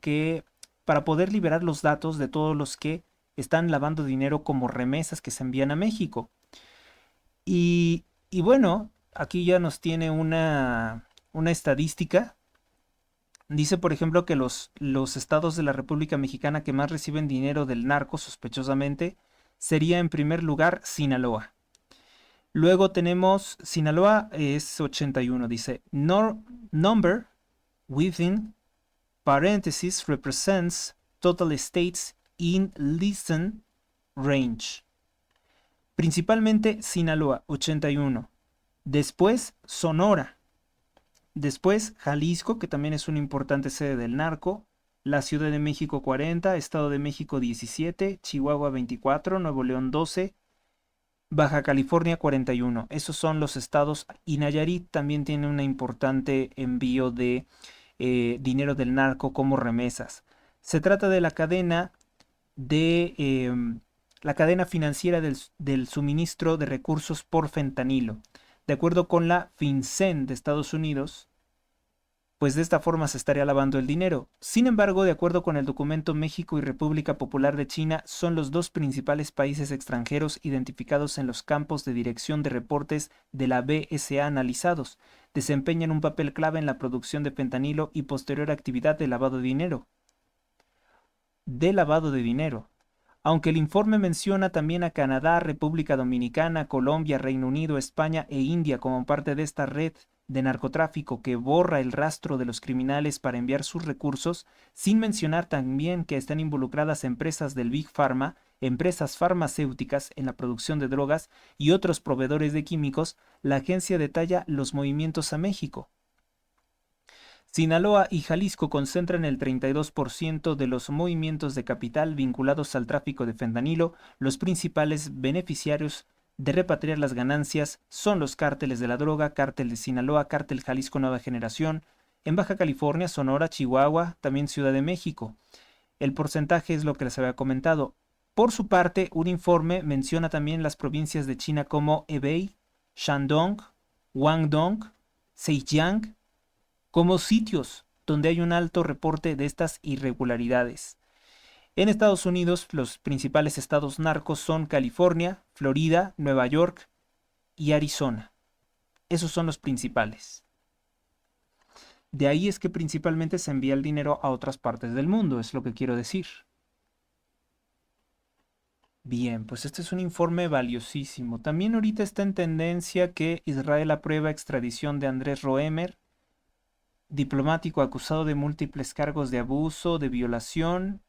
para poder liberar los datos de todos los que están lavando dinero como remesas que se envían a México. Y bueno, aquí ya nos tiene una estadística. Dice, por ejemplo, que los estados de la República Mexicana que más reciben dinero del narco, sospechosamente, sería en primer lugar Sinaloa. Luego tenemos, Sinaloa es 81, dice, number within parentheses represents total states in listen range. Principalmente Sinaloa, 81. Después Sonora. Después Jalisco, que también es una importante sede del narco. La Ciudad de México 40, Estado de México 17, Chihuahua 24, Nuevo León 12, Baja California 41. Esos son los estados, y Nayarit también tiene un importante envío de dinero del narco como remesas. Se trata de la cadena financiera del suministro de recursos por fentanilo. De acuerdo con la FinCEN de Estados Unidos, pues de esta forma se estaría lavando el dinero. Sin embargo, de acuerdo con el documento, México y República Popular de China son los dos principales países extranjeros identificados en los campos de dirección de reportes de la BSA analizados. Desempeñan un papel clave en la producción de fentanilo y posterior actividad de lavado de dinero. Aunque el informe menciona también a Canadá, República Dominicana, Colombia, Reino Unido, España e India como parte de esta red de narcotráfico que borra el rastro de los criminales para enviar sus recursos, sin mencionar también que están involucradas empresas del Big Pharma, empresas farmacéuticas en la producción de drogas y otros proveedores de químicos, la agencia detalla los movimientos a México. Sinaloa y Jalisco concentran el 32% de los movimientos de capital vinculados al tráfico de fentanilo. Los principales beneficiarios de repatriar las ganancias son los cárteles de la droga, Cártel de Sinaloa, Cártel Jalisco Nueva Generación, en Baja California, Sonora, Chihuahua, también Ciudad de México. El porcentaje es lo que les había comentado. Por su parte, un informe menciona también las provincias de China como Hebei, Shandong, Guangdong, Zhejiang, como sitios donde hay un alto reporte de estas irregularidades. En Estados Unidos, los principales estados narcos son California, Florida, Nueva York y Arizona. Esos son los principales. De ahí es que principalmente se envía el dinero a otras partes del mundo, es lo que quiero decir. Bien, pues este es un informe valiosísimo. También ahorita está en tendencia que Israel aprueba extradición de Andrés Roemer, diplomático acusado de múltiples cargos de abuso, de violación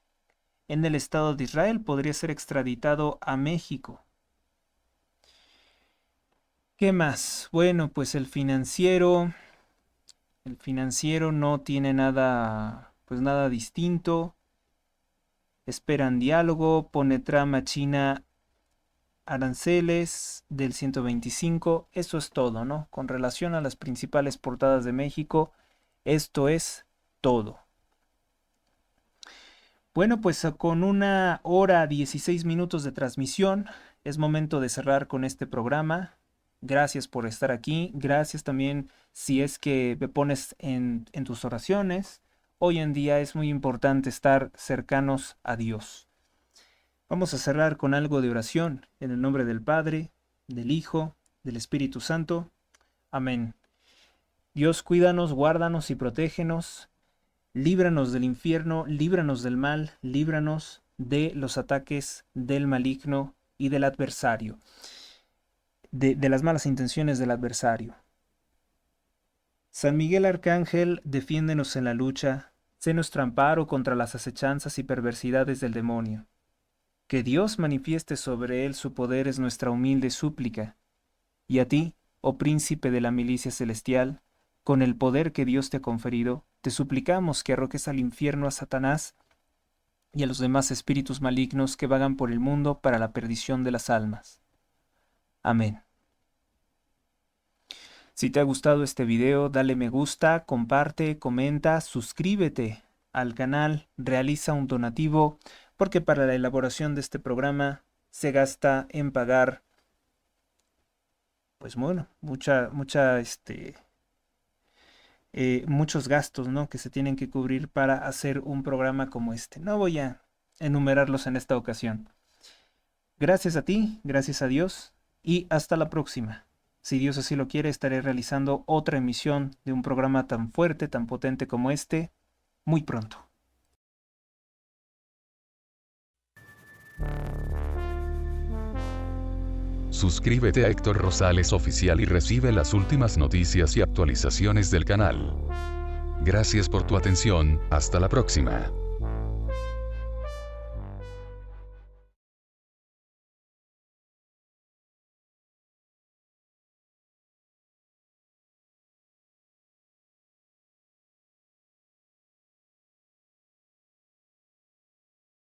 en el Estado de Israel, podría ser extraditado a México. ¿Qué más? Bueno, pues el financiero no tiene nada, pues nada distinto. Esperan diálogo, pone trama a China aranceles del 125. Eso es todo, ¿no? Con relación a las principales portadas de México, esto es todo. Bueno, pues con 1 hora 16 minutos de transmisión, es momento de cerrar con este programa. Gracias por estar aquí. Gracias también si es que me pones en tus oraciones. Hoy en día es muy importante estar cercanos a Dios. Vamos a cerrar con algo de oración en el nombre del Padre, del Hijo, del Espíritu Santo. Amén. Dios, cuídanos, guárdanos y protégenos. Líbranos del infierno, líbranos del mal, líbranos de los ataques del maligno y del adversario, de las malas intenciones del adversario. San Miguel Arcángel, defiéndenos en la lucha, sé nuestro amparo contra las acechanzas y perversidades del demonio. Que Dios manifieste sobre él su poder es nuestra humilde súplica. Y a ti, oh príncipe de la milicia celestial, con el poder que Dios te ha conferido, te suplicamos que arrojes al infierno a Satanás y a los demás espíritus malignos que vagan por el mundo para la perdición de las almas. Amén. Si te ha gustado este video, dale me gusta, comparte, comenta, suscríbete al canal, realiza un donativo, porque para la elaboración de este programa se gasta en pagar, pues bueno, muchos gastos, ¿no?, que se tienen que cubrir para hacer un programa como este. No voy a enumerarlos en esta ocasión. Gracias a ti, gracias a Dios y hasta la próxima. Si Dios así lo quiere, estaré realizando otra emisión de un programa tan fuerte, tan potente como este, muy pronto. Suscríbete a Héctor Rosales Oficial y recibe las últimas noticias y actualizaciones del canal. Gracias por tu atención, hasta la próxima.